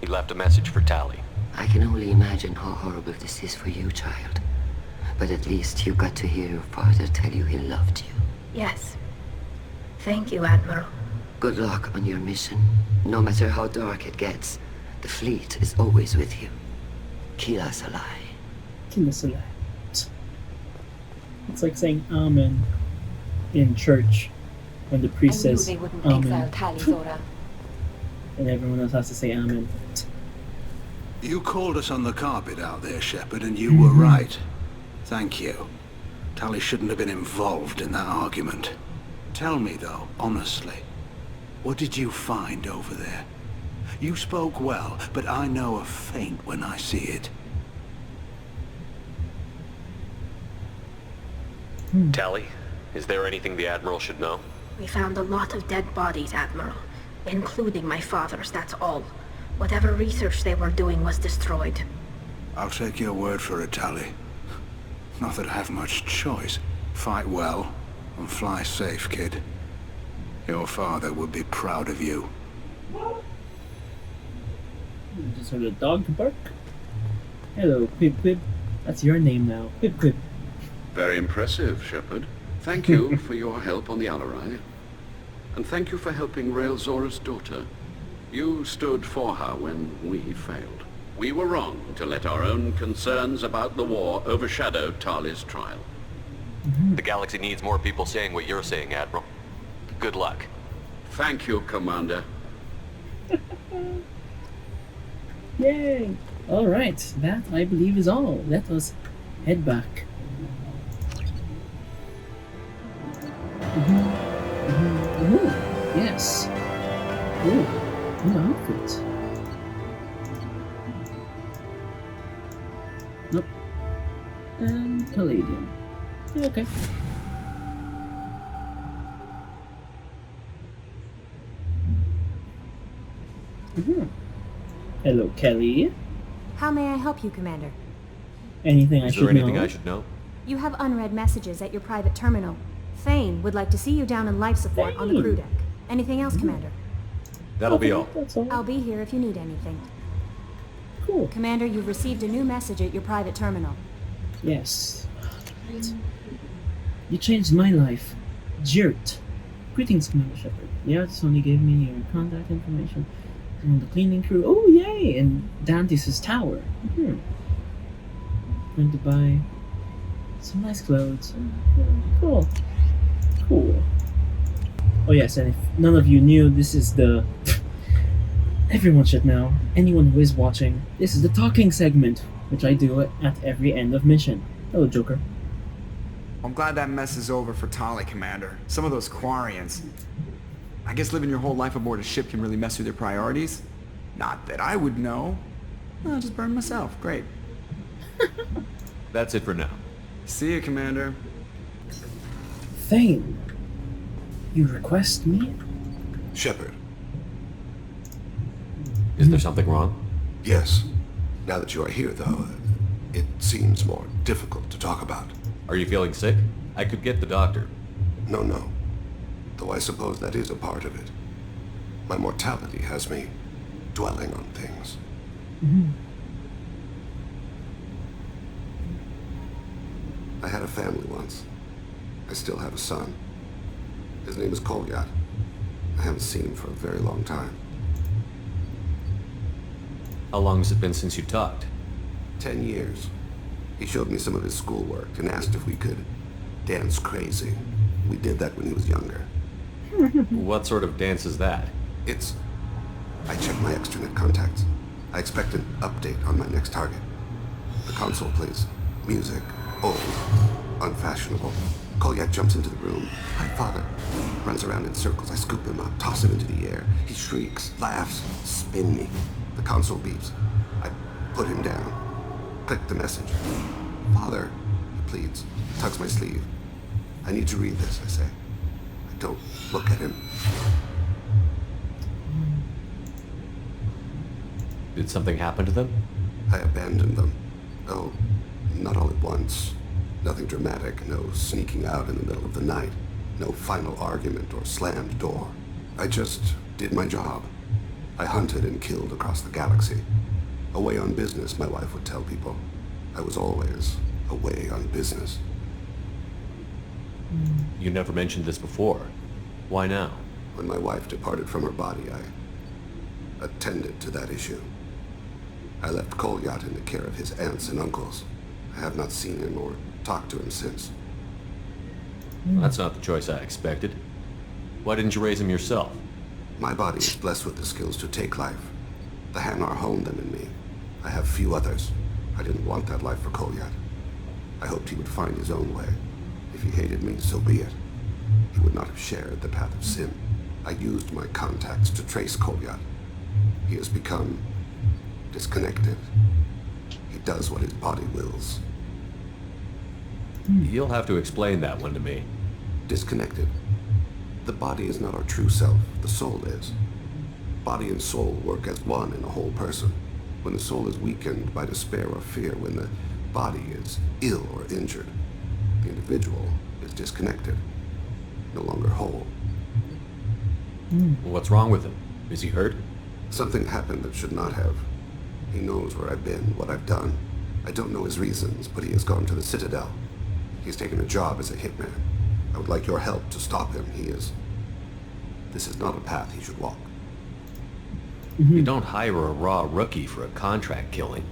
He left a message for Tali. I can only imagine how horrible this is for you, child. But at least you got to hear your father tell you he loved you. Yes. Thank you, Admiral. Good luck on your mission. No matter how dark it gets, the fleet is always with you. Kila Salai. Kila Salai. It's like saying Amen in church when the priest says they wouldn't Amen. exile Tali, Zora. And everyone else has to say Amen. You called us on the carpet out there, Shepard, and you were right. Thank you. Tali shouldn't have been involved in that argument. Tell me, though, honestly, what did you find over there? You spoke well, but I know a feint when I see it. Tali, is there anything the Admiral should know? We found a lot of dead bodies, Admiral. Including my father's, that's all. Whatever research they were doing was destroyed. I'll take your word for it, Tali. Not that I have much choice. Fight well, and fly safe, kid. Your father would be proud of you. You just heard a dog bark. Hello, Quib Quib. That's your name now, Quib Quib. Very impressive, Shepard. Thank you for your help on the Alarai. And thank you for helping Rail Zora's daughter. You stood for her when we failed. We were wrong to let our own concerns about the war overshadow Tali's trial. The galaxy needs more people saying what you're saying, Admiral. Good luck. Thank you, Commander. Yay! Alright, that I believe is all. Let us head back. Ooh, yes. Ooh, new outfit. Nope. And Palladium. Yeah, okay. Hello, Kelly. How may I help you, Commander? Anything I should know? Is there anything I should know? You have unread messages at your private terminal. Thane would like to see you down in life support on the crew deck. Anything else, Commander? That'll be all. That's all. I'll be here if you need anything. Cool. Commander, you've received a new message at your private terminal. Yes. Right. You changed my life. Jirt. Greetings, Commander Shepard. The artist only gave me your contact information on the cleaning crew. Oh, yay! And Dante's tower. Going to buy some nice clothes. Cool. Cool. Oh yes, and if none of you knew, this is the... Everyone should know. Anyone who is watching, this is the talking segment, which I do at every end of mission. Hello, Joker. I'm glad that mess is over for Tali, Commander. Some of those Quarians. I guess living your whole life aboard a ship can really mess with your priorities. Not that I would know. I'll just burn myself. Great. That's it for now. See you, Commander. Thane, you request me? Shepard. Is there something wrong? Yes. Now that you are here, though, it seems more difficult to talk about. Are you feeling sick? I could get the doctor. No. Though I suppose that is a part of it. My mortality has me dwelling on things. I had a family once. I still have a son. His name is Kolyat. I haven't seen him for a very long time. How long has it been since you talked? 10 years. He showed me some of his schoolwork and asked if we could dance crazy. We did that when he was younger. What sort of dance is that? I checked my extranet contacts. I expect an update on my next target. The console plays music, old, unfashionable. Kolyat jumps into the room. My father runs around in circles. I scoop him up, toss him into the air. He shrieks, laughs, spin me. The console beeps. I put him down. Click the message. Father, he pleads, tugs my sleeve. I need to read this, I say. I don't look at him. Did something happen to them? I abandoned them. Oh, not all at once. Nothing dramatic, no sneaking out in the middle of the night, no final argument or slammed door. I just did my job. I hunted and killed across the galaxy. Away on business, my wife would tell people. I was always away on business. You never mentioned this before. Why now? When my wife departed from her body, I attended to that issue. I left Kolyat in the care of his aunts and uncles. I have not seen him or talked to him since. That's not the choice I expected. Why didn't you raise him yourself? My body is blessed with the skills to take life. The Hanar honed them in me. I have few others. I didn't want that life for Kolyat. I hoped he would find his own way. If he hated me, so be it. He would not have shared the path of sin. I used my contacts to trace Kolyat. He has become disconnected. He does what his body wills. You'll have to explain that one to me. Disconnected. The body is not our true self. The soul is. Body and soul work as one in a whole person. When the soul is weakened by despair or fear, when the body is ill or injured, the individual is disconnected, no longer whole. What's wrong with him? Is he hurt? Something happened that should not have. He knows where I've been, what I've done. I don't know his reasons, but he has gone to the Citadel. He's taken a job as a hitman. I would like your help to stop him. This is not a path he should walk. You don't hire a raw rookie for a contract killing.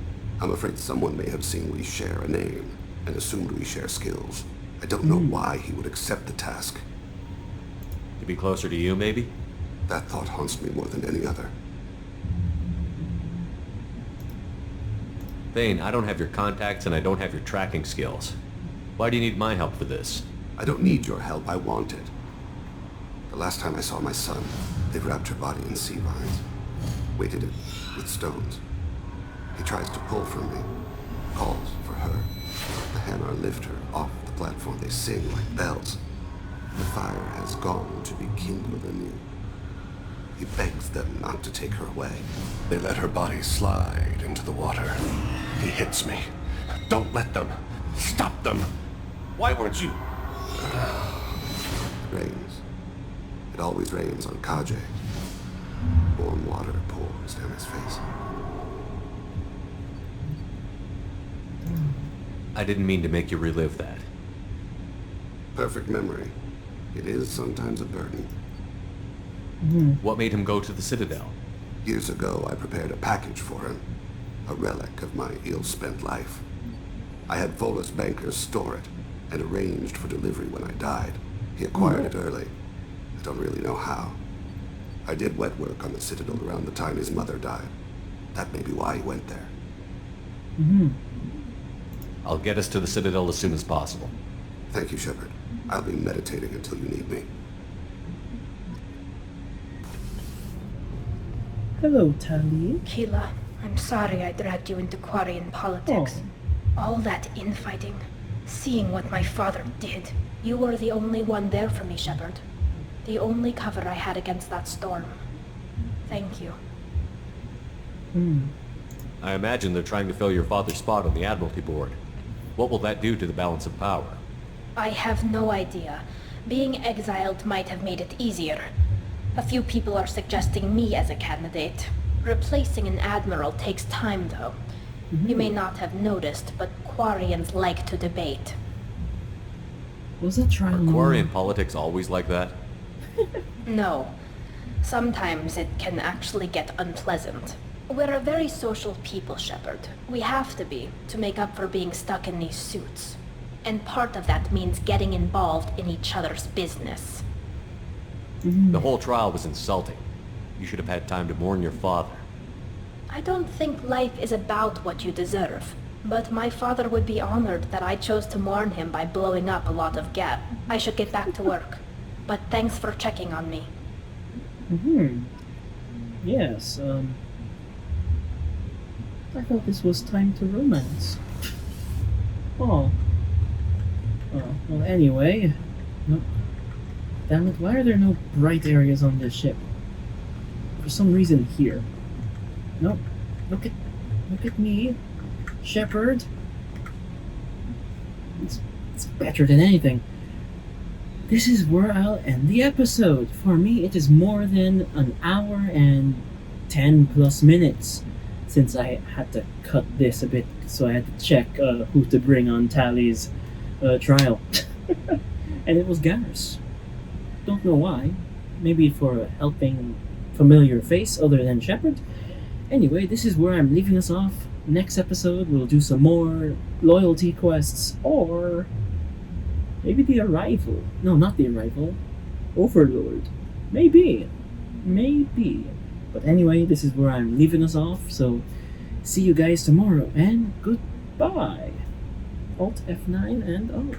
I'm afraid someone may have seen we share a name and assumed we share skills. I don't know why he would accept the task. To be closer to you, maybe? That thought haunts me more than any other. Thane, I don't have your contacts and I don't have your tracking skills. Why do you need my help for this? I don't need your help, I want it. The last time I saw my son, they wrapped her body in sea vines, weighted it with stones. He tries to pull from me, calls for her. The Hanar lift her off the platform, they sing like bells. The fire has gone to be kindled anew. He begs them not to take her away. They let her body slide into the water. He hits me. Don't let them. Stop them. Why weren't you? It rains. It always rains on Kaje. Warm water pours down his face. I didn't mean to make you relive that. Perfect memory. It is sometimes a burden. What made him go to the Citadel? Years ago, I prepared a package for him. A relic of my ill-spent life. I had Volus bankers store it, and arranged for delivery when I died. He acquired it early. I don't really know how. I did wet work on the Citadel around the time his mother died. That may be why he went there. I'll get us to the Citadel as soon as possible. Thank you, Shepard. I'll be meditating until you need me. Hello, Tali. Keela, I'm sorry I dragged you into Quarian politics. All that infighting, seeing what my father did. You were the only one there for me, Shepard. The only cover I had against that storm. Thank you. I imagine they're trying to fill your father's spot on the Admiralty Board. What will that do to the balance of power? I have no idea. Being exiled might have made it easier. A few people are suggesting me as a candidate. Replacing an admiral takes time, though. You may not have noticed, but Quarians like to debate. Was that trial? Are Quarian politics always like that? No. Sometimes it can actually get unpleasant. We're a very social people, Shepard. We have to be, to make up for being stuck in these suits. And part of that means getting involved in each other's business. The whole trial was insulting. You should have had time to mourn your father. I don't think life is about what you deserve. But my father would be honored that I chose to mourn him by blowing up a lot of gas. I should get back to work. But thanks for checking on me. Yes, I thought this was time to romance. Oh. Oh, well, anyway. Nope. Damn it, why are there no bright areas on this ship? For some reason here. Nope. Look at me, Shepard. It's better than anything. This is where I'll end the episode. For me, it is more than an hour and 10 plus minutes since I had to cut this a bit, so I had to check who to bring on Tali's trial. And it was Garrus. Don't know why. Maybe for a helping familiar face other than Shepard. Anyway, this is where I'm leaving us off. Next episode, we'll do some more loyalty quests, or maybe the Arrival. No, not the Arrival. Overlord. Maybe. But anyway, this is where I'm leaving us off, so see you guys tomorrow, and goodbye. Alt F9 and off.